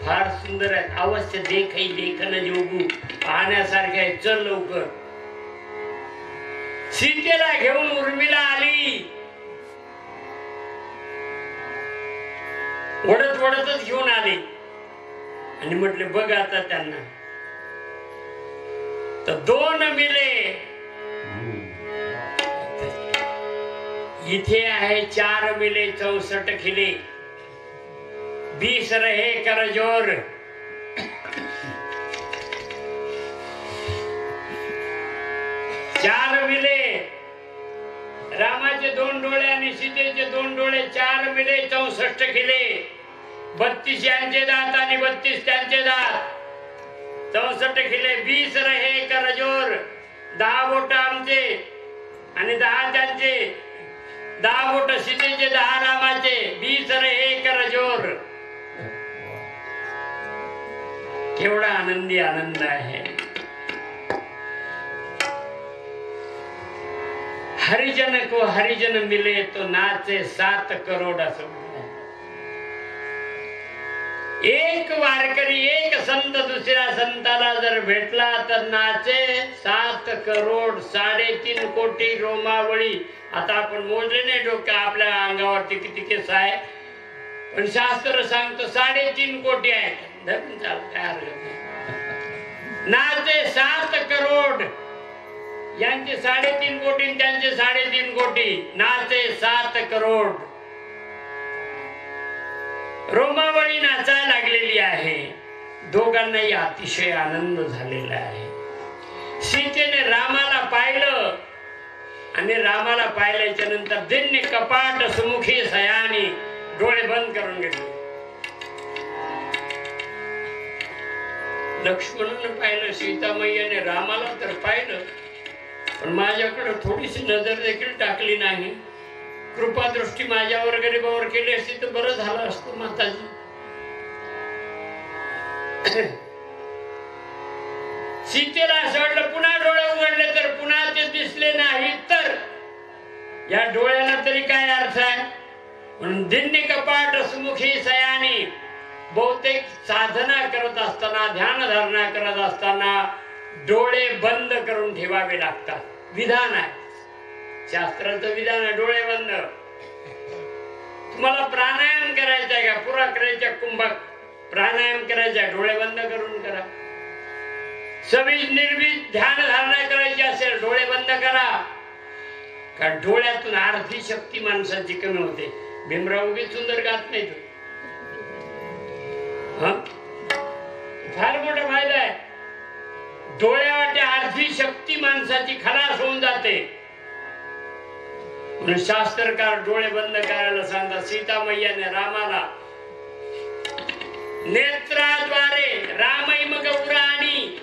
फार सुंदर आहे. अवश्य देखन जोगू, पाहण्यासारखे आहे. चल लवकर. सीतेला घेऊन उर्मिला आली. वडतच घेऊन आली आणि म्हटले बघ आता त्यांना. तर 2 मिले इथे आहे, 4 मिले 64 खिले. 20 रहे करजोर. चार मिले रामाचे 2 डोळे आणि सीतेचे 2 डोळे. 4 मिले 64 खिले. 32 यांचे दात आणि 32 त्यांचे दात. 64 खिले. 20 रहे करजोर. 10 बोट आमचे आणि 10 त्यांचे. 10 बोट सीतेचे 10 रामाचे. 20 रहे करजोर. केवढा आनंदी आनंद आहे. हरिजन को हरिजन मिले तो नाचे 7 करोड असं. एक वारकरी एक संत दुसऱ्या संताला जर भेटला तर नाचे 7 करोड 3.5 कोटी रोमावळी. आता आपण मोजले नाही डोक्या आपल्या अंगावरती किती केस आहे, पण शास्त्र सांगतो 3.5 कोटी आहेत. धरून चाल, काय हरकत नाही. नाचे 7 करोड, यांचे 3.5 कोटी त्यांचे 3.5 कोटी, नाचे 7 करोड. रोमावळी नाचायला लागलेली आहे. दोघांनाही अतिशय आनंद झालेला आहे. सीतेने रामाला पाहिलं आणि रामाला पाहिल्याच्या नंतर दिन्य कपाट सुमुखी सयानी, डोळे बंद करून घेतले. लक्ष्मणानं पाहिलं, सीतामय्याने रामाला तर पाहिलं, पण माझ्याकडे थोडीशी नजर देखील टाकली नाही. कृपादृष्टी माझ्यावर गरीबावर केली असती तर बरं झालं असतं माताजी. सीतेला असं वाटलं पुन्हा डोळे उघडले तर पुन्हा ते दिसले नाही तर या डोळ्याला तरी काय अर्थ आहे. म्हणून दिन्य कपाट सुमुखी सयानी, बहुतेक साधना करत असताना ध्यान धारणा करत असताना डोळे बंद करून ठेवावे लागतात. विधान आहे, शास्त्राचं विधान आहे, डोळे बंद. तुम्हाला प्राणायाम करायचा आहे का, पुरा करायच्या कुंभक प्राणायाम करायचा, डोळे बंद करून करा. सबीज निर्बीज ध्यान धारणा करायची असेल डोळे बंद करा, कारण डोळ्यातून अर्धी शक्ती माणसाची कमी होते. भीमराव उगीच सुंदर गात नाही तो, फार मोठा फायदा आहे. डोळ्यावाटे अर्धी शक्ती माणसाची खलास होऊन जाते. म्हणून शास्त्रकार डोळे बंद करायला सांगतात. सीतामय्याने रामाला नेत्राद्वारे रामैम गौराणी,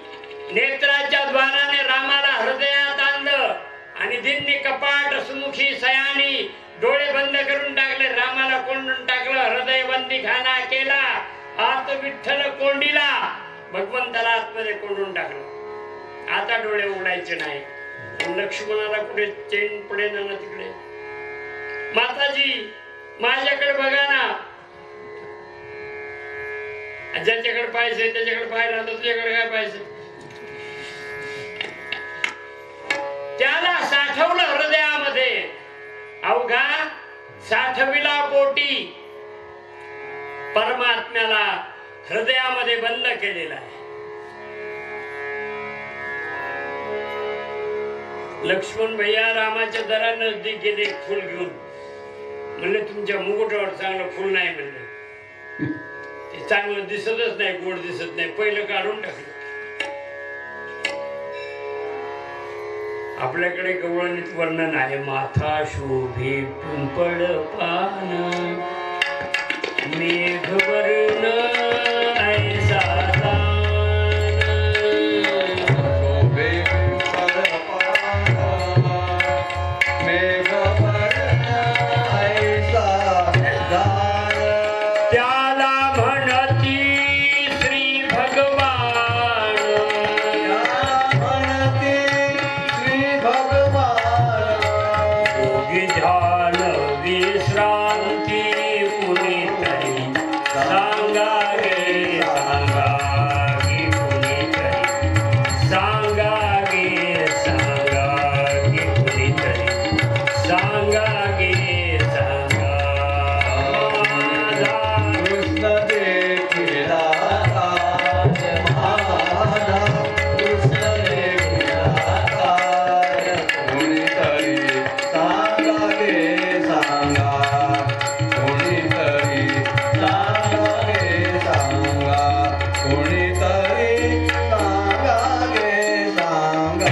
नेत्राच्या द्वाराने रामाला हृदयात आणलं आणि दिन्य कपाट सुमुखी सयानी, डोळे बंद करून टाकले. रामाला कोंडून टाकलं, हृदय बंदी खाना केला. आत विठ्ठल कोंडीला, भगवंताला आतमध्ये कोंडून टाकलं. आता डोळे उघडायचे नाही. लक्ष्मणाला कुठे चैन पडे ना तिकडे. माताजी माझ्याकडे बघा ना, ज्याच्याकडे पाहिजे त्याच्याकडे पाहिला तर तुझ्याकडे काय पाहिजे. त्याला साठवलं हृदयामध्ये, अवघा 60विला पोटी परमात्म्याला हृदयामध्ये बंद केलेला आहे. लक्ष्मण भैया रामाच्या दरा नजदीक गेले, एक फुल घेऊन. म्हणले तुमच्या मुकुटावर चांगलं फुल नाही, म्हणले ते चांगलं दिसतच नाही, गोड दिसत नाही, पहिलं काढून टाकलं. आपल्याकडे गवळणीत वर्णन आहे. माथा शोभे पिंपळ पान, मेघवर्ण ऐसा दान. शोभे पिंपळ पान, मेघवर्ण ऐसा दान. त्याला म्हणती श्री भगवान, त्याला म्हणती श्री भगवान. योगी ध्यान विश्रांती कुणीतरी सांगा गे, सांगा गे कुणीतरी सांगा गे, सांगा गे कुणीतरी सांगा गे, सांगा. कृष्ण देखिला राज माझा, कृष्ण देखिला राज. कोणीतरी सांगा गे, सांगा. कोणीतरी सांगा गे, सांगा. कोणीतरी सांगा गे, सांगा.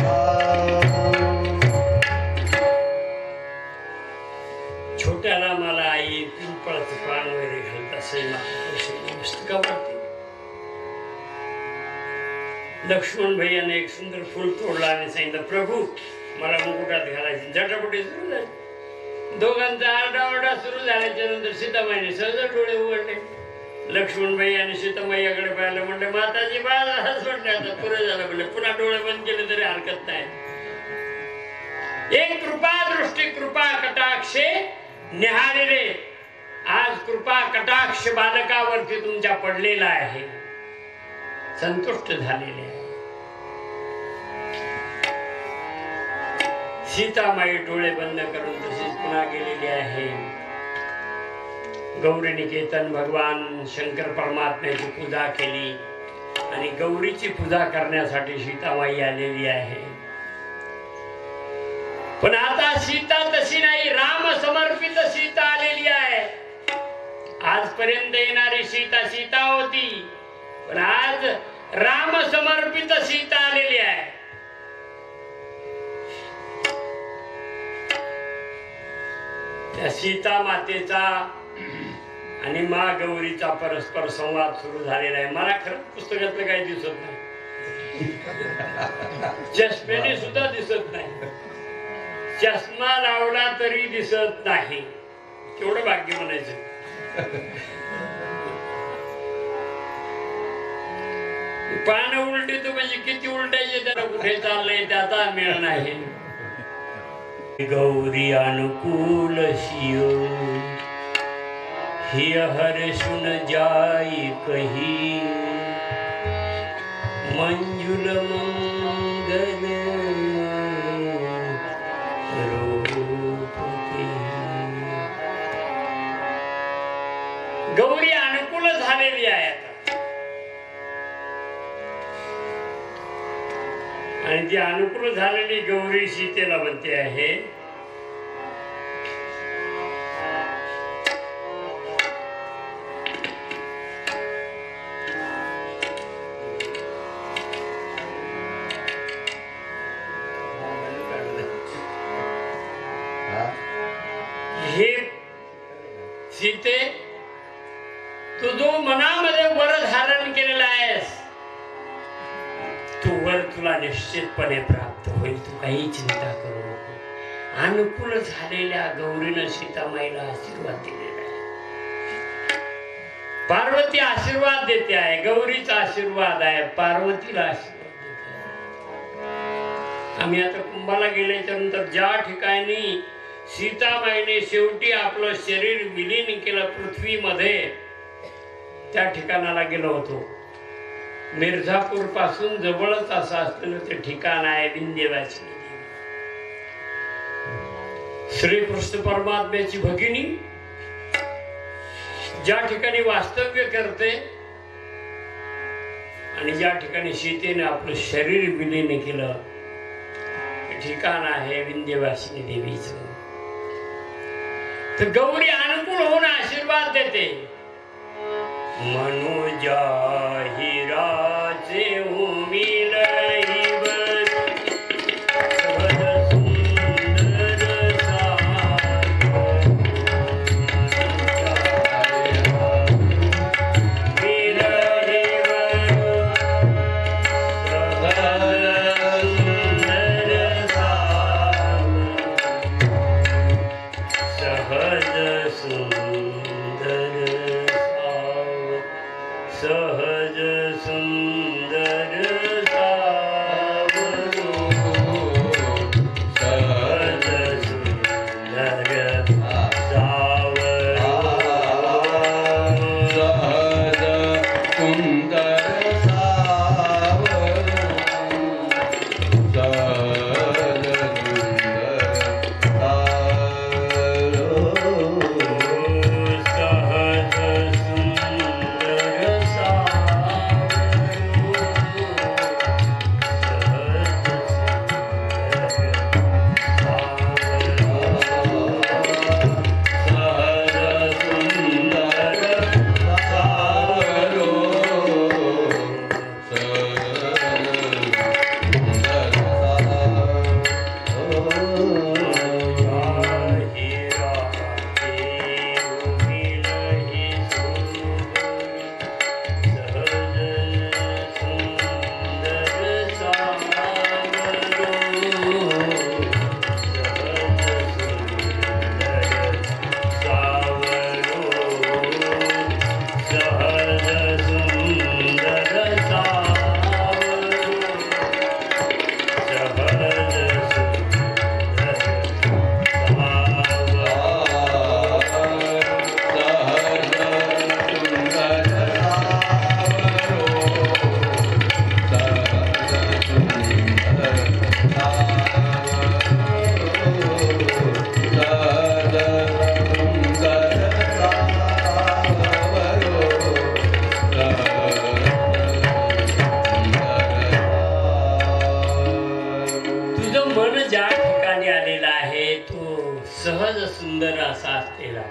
छोट्या रामाला आई पिंपळाचं पान वगैरे घालत असे मस्तकावरती. लक्ष्मण भैयाने एक सुंदर फुल तोडला आणि सांगितलं प्रभू मला मुकुटात घालायची. झटापटी सुरू झाली. दोघांचा आरडाओरडा सुरू झाल्याच्या नंतर सीतामाईने सहज डोळे उघडले. लक्ष्मण भैयाने सीतामाईकडे पाहिलं, म्हणले माताजी बाळा हस म्हटले, आता पुरे झालं. म्हणले पुन्हा डोळे बंद केले तरी हरकत नाही. एक कृपा दृष्टी कृपा कटाक्षे निहाळले आज कृपा कटाक्ष बालकावरती तुमच्या पडलेला आहे, संतुष्ट झालेले आहे. सीतामाई डोळे बंद करून तशीच पुन्हा गेलेली आहे. गौरी निकेतन भगवान शंकर परमात्म्याची पूजा केली आणि गौरीची पूजा करण्यासाठी सीतामाई आलेली आहे. पण आता सीता तशी नाही, राम समर्पित सीता आलेली आहे. आजपर्यंत येणारी सीता सीता होती, पण आज राम समर्पित सीता आलेली आहे. त्या सीता मातेचा आणि मा गौरीचा परस्पर संवाद सुरू झालेला आहे. मला खरं पुस्तकातलं काही दिसत नाही, चष्मेने सुद्धा दिसत नाही, चष्मा लावला तरी दिसत नाही. केवढं भाग्य म्हणायचं. पानं उलटी म्हणजे किती उलटायचे, त्याला कुठे चाललंय त्याचा मेळ नाही. गौरी अनुकूल शियो हिय हर्षुन जाई कही, मंजुल मंगल रूपती. गौरी अनुकूल झालेली आहे आता, आणि ती अनुकूल झालेली गौरी सीतेला म्हणते आहे, हे सीते, तू जो मनामध्ये वर धारण केलेला आहेस, तो वर तुला निश्चितपणे प्राप्त होईल. तू काही चिंता करू नको. अनुकूल झालेल्या गौरीनं सीतामाईला आशीर्वाद दिलेला आहे. पार्वती आशीर्वाद देते आहे, गौरीचा आशीर्वाद आहे, पार्वतीला आशीर्वाद देते आहे. आम्ही आता कुंभाला गेल्याच्या नंतर ज्या ठिकाणी सीतामाईने शेवटी आपलं शरीर विलीन केलं पृथ्वीमध्ये, त्या ठिकाणाला गेलो होतो. मिर्झापूर पासून जवळच असं असलेलं ते ठिकाण आहे विंध्यवासिनी देवी. श्रीकृष्ण परमात्म्याची भगिनी ज्या ठिकाणी वास्तव्य करते आणि ज्या ठिकाणी सीतेने आपलं शरीर विलीन केलं, ते ठिकाण आहे विंध्यवासिनी देवीचं. तर गौरी अनुकूल होऊन आशीर्वाद देते. मनुजा हिराचे उमिलईवर सहज तुझं मन ज्या ठिकाणी आलेला आहे तो सहज सुंदर असा असलेला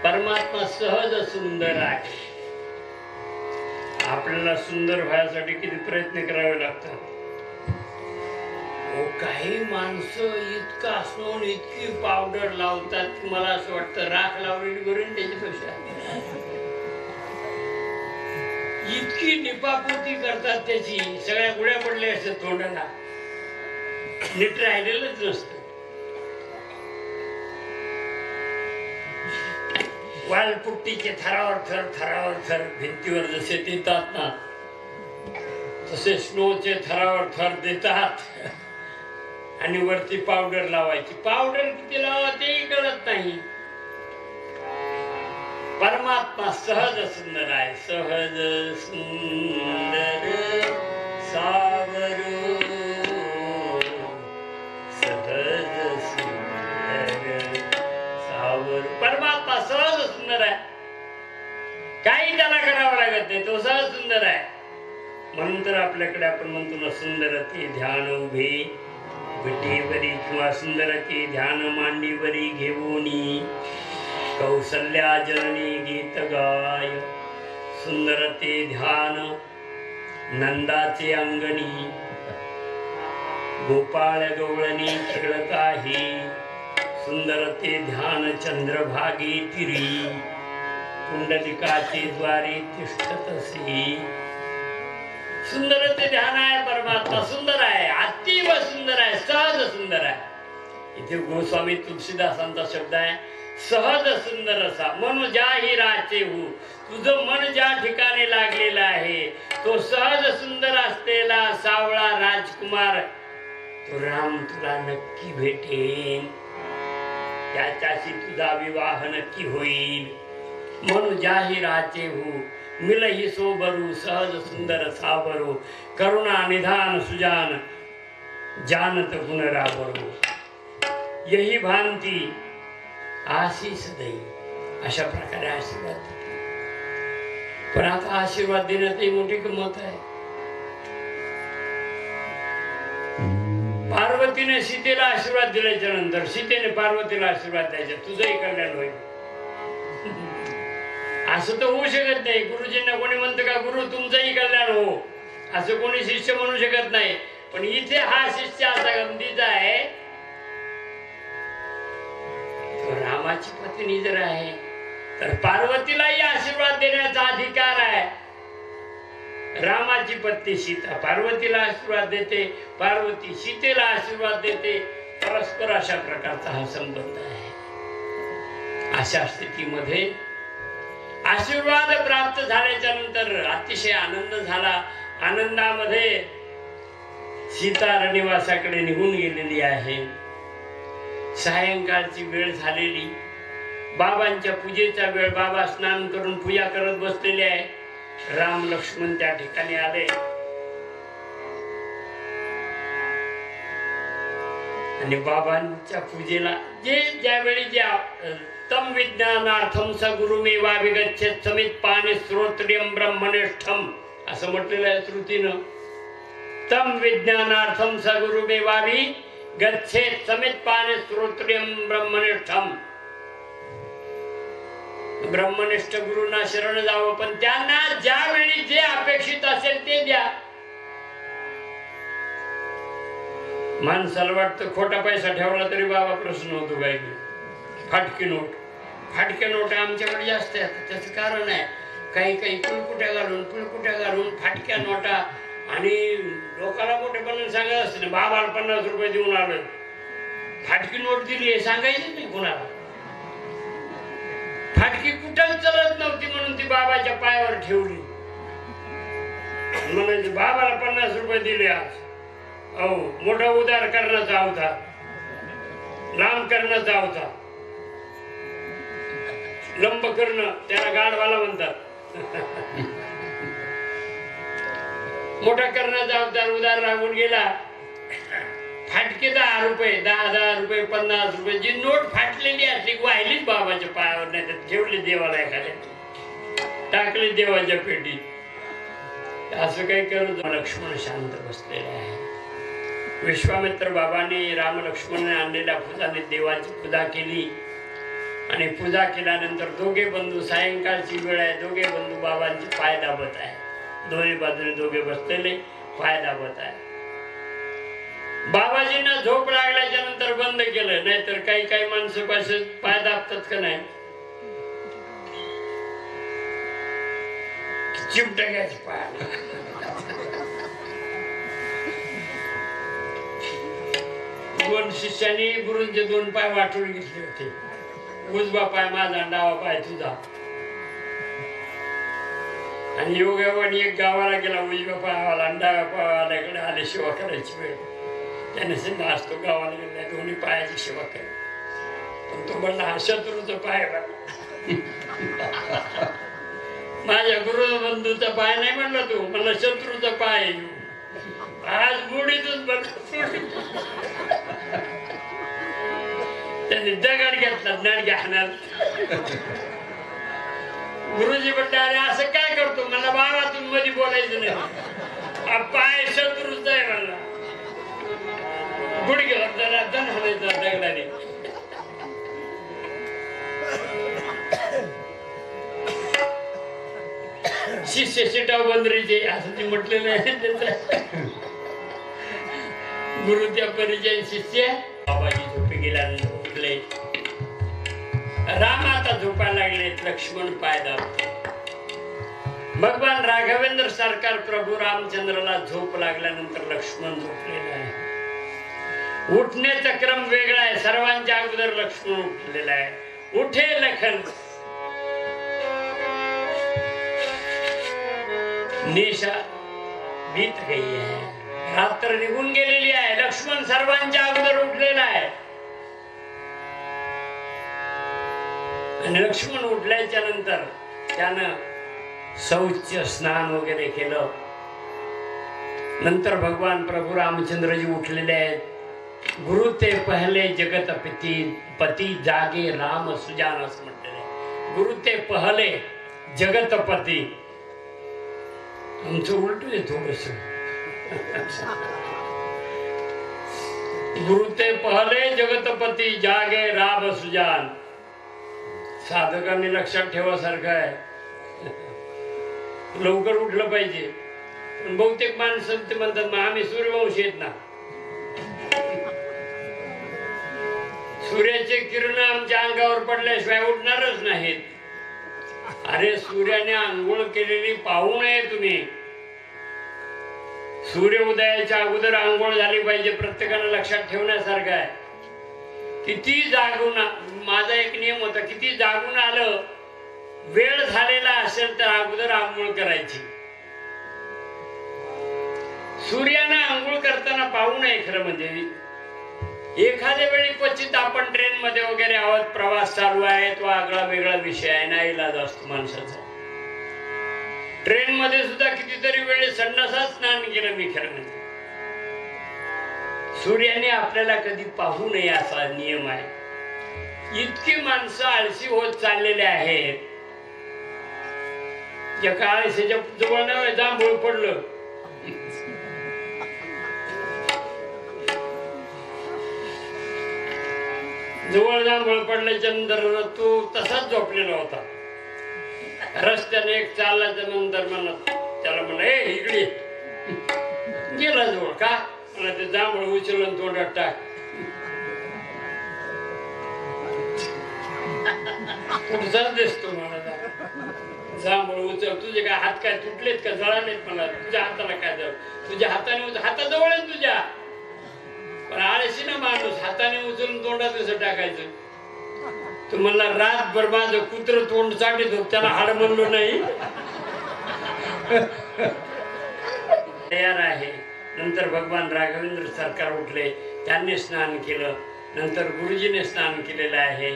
परमात्मा सहज सुंदर आहे. आपल्याला सुंदर व्हायसाठी किती प्रयत्न करावे लागतात. काही माणसं इतकं असून इतकी पावडर लावतात की मला असं वाटतं राख लावलेली करून त्याच्यापेक्षा इतकी निपापोती करतात त्याची. सगळ्या गुड्या पडल्या असतात तोंडाला, नीट राहिलेलंच नसतं. वालपुट्टीचे थरावर थर भिंतीवर जसे देतात ना तसे स्नोचे थरावर थर देतात आणि वरती पावडर लावायची. पावडर किती लावा तेही कळत नाही. परमात्मा सहज सुंदर आहे. सहज सुंदर सावरो सहज सुंदर सावर. परमात्मा सहज सुंदर आहे. काही त्याला करावं लागत नाही. तो सहज सुंदर आहे. म्हणून तर आपल्याकडे आपण म्हणतो ना सुंदरती ध्यान उभे विटीवरी किंवा सुंदरती ध्यान मांडीवरी घेऊनी कौसल्या जननी गीत गाय. सुंदरते ध्यान नंदाचे अंगणी गोपाळ गवळणी खेळताही. सुंदरते ध्यान चंद्रभागी तिरी पुंडलिकाचे द्वारे तिष्ठतसी. सुंदर ते ध्यान आहे. परमात्मा सुंदर आहे, अतीव सुंदर आहे, सहज सुंदर आहे. इथे गोस्वामी तुलसीदासांचा शब्द आहे सहज सुंदर असा मन ज्याही राचे हो. तुझं मन ज्या ठिकाणी लागलेलं आहे तो सहज सुंदर असलेला सावळा राजकुमार तो राम तुला नक्की भेटेल. त्याच्याशी तुझा विवाह नक्की होईल. मन ज्याही राचे हो मिलही सोबरू सहज सुंदर सावरो. करुणा निधान सुजान जानत गुण रावरो. यही भांती आशीष देई. अशा प्रकारे आशीर्वाद देते. पण आता आशीर्वाद देण्यातही मोठी गंमत आहे. पार्वतीने सीतेला आशीर्वाद दिल्याच्या नंतर सीतेने पार्वतीला आशीर्वाद द्यायचा तुझंही कल्याण होईल. असं तर होऊ शकत नाही. गुरुजींना कोणी म्हणतं का गुरु तुमचंही कल्याण हो, असं कोणी शिष्य म्हणू शकत नाही. पण इथे हा शिष्य असा गमतीचा आहे तो रामाची पत्नी जर आहे तर पार्वतीलाही आशीर्वाद देण्याचा अधिकार आहे. रामाची पत्नी सीता पार्वतीला आशीर्वाद देते, पार्वती सीतेला आशीर्वाद देते. परस्पर अशा प्रकारचा हा संबंध आहे. अशा स्थितीमध्ये आशीर्वाद प्राप्त झाल्याच्या नंतर अतिशय आनंद झाला. आनंदामध्ये सीता रनिवासाकडे निघून गेलेली आहे. सायंकाळची वेळ झालेली. बाबांच्या पूजेचा वेळ. बाबा स्नान करून पूजा करत बसलेले आहे. राम लक्ष्मण त्या ठिकाणी आले आणि बाबांच्या पूजेला ज्यावेळी तम विज्ञानार्थम स गुरुमेवाभिगच्छेत समित पाणी श्रोत्रियम ब्रह्मनिष्ठम असं म्हटलेलं आहे श्रुतीनं. तम विज्ञानार्थम स गुरुमेवाभिगच्छेत समित पाणी श्रोत्रियम ब्रह्मनिष्ठम. ब्रह्मनिष्ठ गुरुंना शरण जावं, पण त्यांना ज्यावेळी जे अपेक्षित असेल ते द्या. माणसाला वाटतं खोटा पैसा ठेवला तरी बाबा प्रश्न होतो काय की. फाटके नोट आमच्याकडे जास्त आहेत. त्याचं कारण आहे काही पुळकुट्या घालून फाटक्या नोटा. आणि लोकांना मोठेपणाने सांगत असते ना बाबाला 50 रुपये देऊन आलोय, फाटकी नोट दिली हे सांगायचं नाही कोणाला. फाटकी कुठंच चलत नव्हती म्हणून ती बाबाच्या पायावर ठेवली. म्हणायचे बाबाला 50 रुपये दिले आज. अहो मोठा उदार करण्याचा होता, लांब करण्याचा होता. लंब करणं त्याला गाढवाला म्हणतात. मोठा करण्याचा अवतार उदार राहून गेला. फाटके 10 रुपये 10 रुपये 50 रुपये जी नोट फाटलेली असली वाहिलीच बाबाच्या पायावर, नाही तर ठेवली देवाला एखाद्या, टाकली देवाच्या पेटीत. असं काही करत लक्ष्मण शांत बसलेले आहे. विश्वामित्र बाबांनी राम लक्ष्मणाने आणलेल्या फुलाने देवाची पूजा केली आणि पूजा केल्यानंतर दोघे बंधू, सायंकाळची वेळ आहे, दोघे बंधू बाबांचे पाय दाबत आहे. दोन्ही बाजूने दोघे बसलेले पाय दाबत आहे. बाबाजींना झोप लागल्याच्या नंतर बंद केलं, नाहीतर काही काही माणसं पाय दाबतात का नाही, चिमटा घ्यायचे पाय. दोन शिष्यांनी गुरूंचे दोन पाय वाटून घेतले होते. उजवा पाय माझा, डावा पाय तुझा. आणि योगावानी एक गावाला गेला, उजव्या पायावाला डाव्या पायावाल्याकडे आले सेवा करायची वेळ. त्याने सांगितलं असतो गावाला गेला दोन्ही पायाची सेवा कर. पण तो म्हणला हा शत्रूचा पाय माझ्या गुरु बंधूचा पाय नाही म्हणला, तू म्हणला शत्रूचा पाय. आज बुडीतच त्यांनी दगड घेतला, दणक्या हाणार. गुरुजी म्हणले अरे असं काय करतो, मला बाबातून मध्ये बोलायचं नाही, पाय शत्रूचा आहे म्हणला. गुडघ्यावर जरा दण हाणायचा दगडाने. शिष्य शिटाव बंदरीचे असं ते म्हटलेलं आहे. गुरु त्या परिचय शिष्य. बाबाजी झोपी गेल्यानंतर उठले. राम आता झोपायला लागले, लक्ष्मण पाय दाबते. भगवान राघवेंद्र सरकार प्रभू रामचंद्रला झोप लागल्यानंतर लक्ष्मण झोपलेला आहे. उठण्याचा क्रम वेगळा आहे. सर्वांच्या अगोदर लक्ष्मण उठलेला आहे. उठे लखन. निशा बीत गई है, रात्र निघून गेलेली आहे. लक्ष्मण सर्वांच्या अगोदर उठलेला आहे. आणि लक्ष्मण उठल्याच्या नंतर त्यानं शौच स्नान वगैरे केलं. नंतर भगवान प्रभू रामचंद्रजी उठलेले आहेत. गुरु ते पहले जगत पती जागे राम सुजान असं म्हटलेलं. गुरु ते पहले जगतपती. आमचं उलट आहे थोडस. गुरु ते पहले जगतपती जागे राम सुजान. साधकांनी लक्षात ठेवासारखं आहे. लवकर उठलं पाहिजे. पण बहुतेक माणसं ते म्हणतात मग आम्ही सूर्यवंशी आहेत ना, सूर्याचे किरण आमच्या अंगावर पडल्याशिवाय उठणारच नाहीत. अरे सूर्याने आंघोळ केलेली पाहू नये तुम्ही. सूर्य उदयाच्या अगोदर आंघोळ झाली पाहिजे. प्रत्येकाला लक्षात ठेवण्यासारखं आहे. किती जागून, माझा एक नियम होता, किती जागून आलं, वेळ झालेला असेल तर अगोदर आंघोळ करायची. सूर्याने आंघोळ करताना पाहू नये. खरं म्हणजे एखाद्या वेळी क्वचित आपण ट्रेन मध्ये वगैरे आहोत, प्रवास चालू आहे, तो आगळा वेगळा विषय आहे, नाही इलाज असतो माणसाचा. ट्रेन मध्ये सुद्धा कितीतरी वेळी संडासात स्नान केलं मी. खरं म्हणजे सूर्याने आपल्याला कधी पाहू नये असा नियम आहे. इतकी माणसं आळशी होत चाललेले आहेत. एका आळशीच्या जवळ नव्हे जांभूळ पडलं, जवळ जांभूळ पडल्याच्या नंतर तो तसाच झोपलेला होता. रस्त्याने एक चालल्याच्या नंतर म्हणत त्याला म्हणलं ए इकडे. गेला जवळ का मला ते जांभूळ उचलून तोंडात टाक. पुढचाच दिसतो मला जांभूळ उचल. तुझे काय हात काय तुटलेत का, जळालेत मला. तुझ्या हाताला काय जळ, तुझ्या हाताने हाताजवळ आहे तुझ्या. पण आळशी ना माणूस हाताने उचलून तोंडात कसं टाकायचं. तू म्हणला रातभर माझं कुत्र तोंड चाटीत होत, त्याला हाड म्हणलो नाही. तयार आहे. नंतर भगवान राघवेंद्र सरकार उठले. त्यांनी स्नान केलं. नंतर गुरुजीने स्नान केलेलं आहे.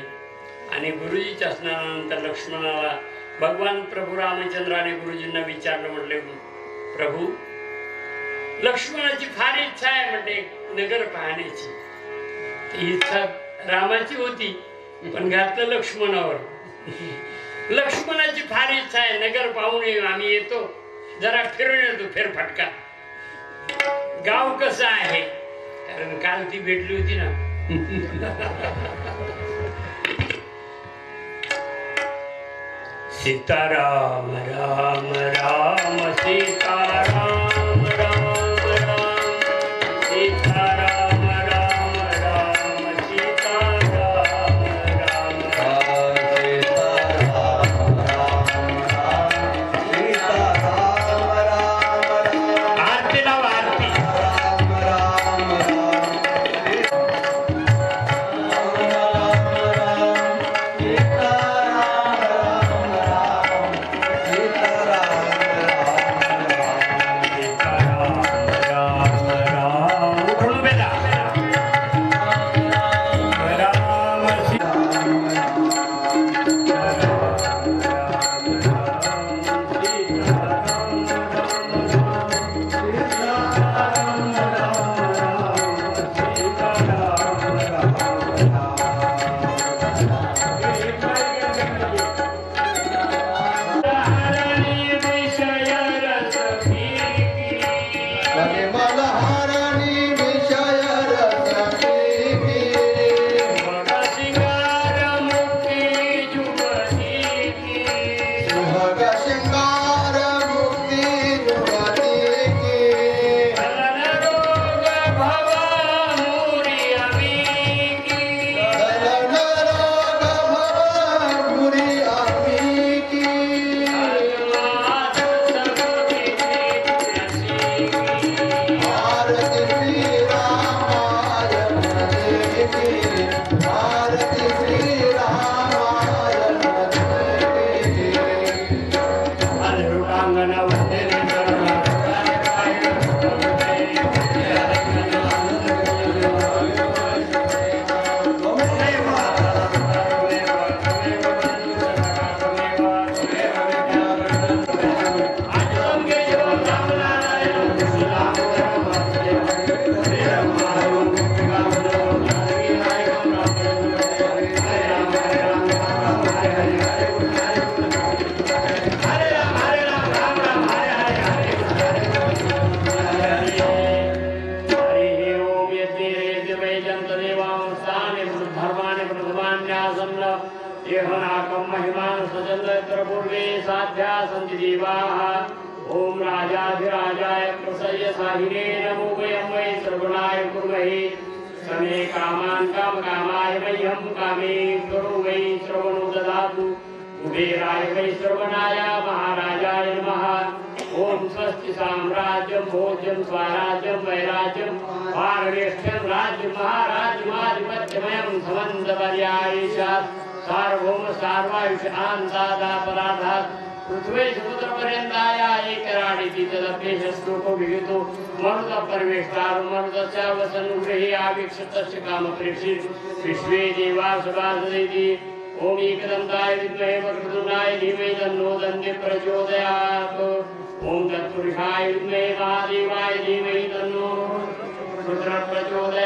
आणि गुरुजीच्या स्नानानंतर लक्ष्मणाला भगवान प्रभू रामचंद्राने गुरुजींना विचारलं. म्हटले प्रभू लक्ष्मणाची फार इच्छा आहे म्हणते नगर पाहण्याची. ती इच्छा रामाची होती पण घातलं लक्ष्मणावर. लक्ष्मणाची फार इच्छा आहे नगर पाहून आम्ही येतो, जरा फिरून येतो फेरफटका. गाव कसं आहे आठवण काल ती भेटली होती ना. सीताराम राम राम सीताराम राम राम सीताराम राम राम सीताराम राम आरती लाव आरती. ओम राजाधिराजाय प्रसय साहिने नमो वयं वै श्रवणाय कुर्महे समे कामान् कामकामाय मह्यं कामे करो वै श्रवणो ददातु कुबेराय वै श्रवणाय महाराजाय नमः. ओम स्वस्ति साम्राज्यं भोज्यं स्वराज्यं वैराज्यं पारमेष्ठ्यं राज्यं महाराज्यमाधिपत्यमयं समन्तपर्यायेष सार्वभौम सार्वायुष आन्तादापराधात् पृथ्वी समुद्रपर्यन्ताय एकराडीति तदभ्येषश्लोको विहितो मरुत परमेष्ठार मरुतस्य वसनुगृहे आवीक्षतस्य कामप्रेक्षि विश्वे देवा सभासदेति. ओम एकदन्ताय विद्महे वक्रतुण्डाय धीमहि तन्नो दन्ति प्रचोदयात्. ओम तत्पुरुषाय विद्महे महादेवाय धीमहि तन्नो रुद्रः प्रचोदयात्.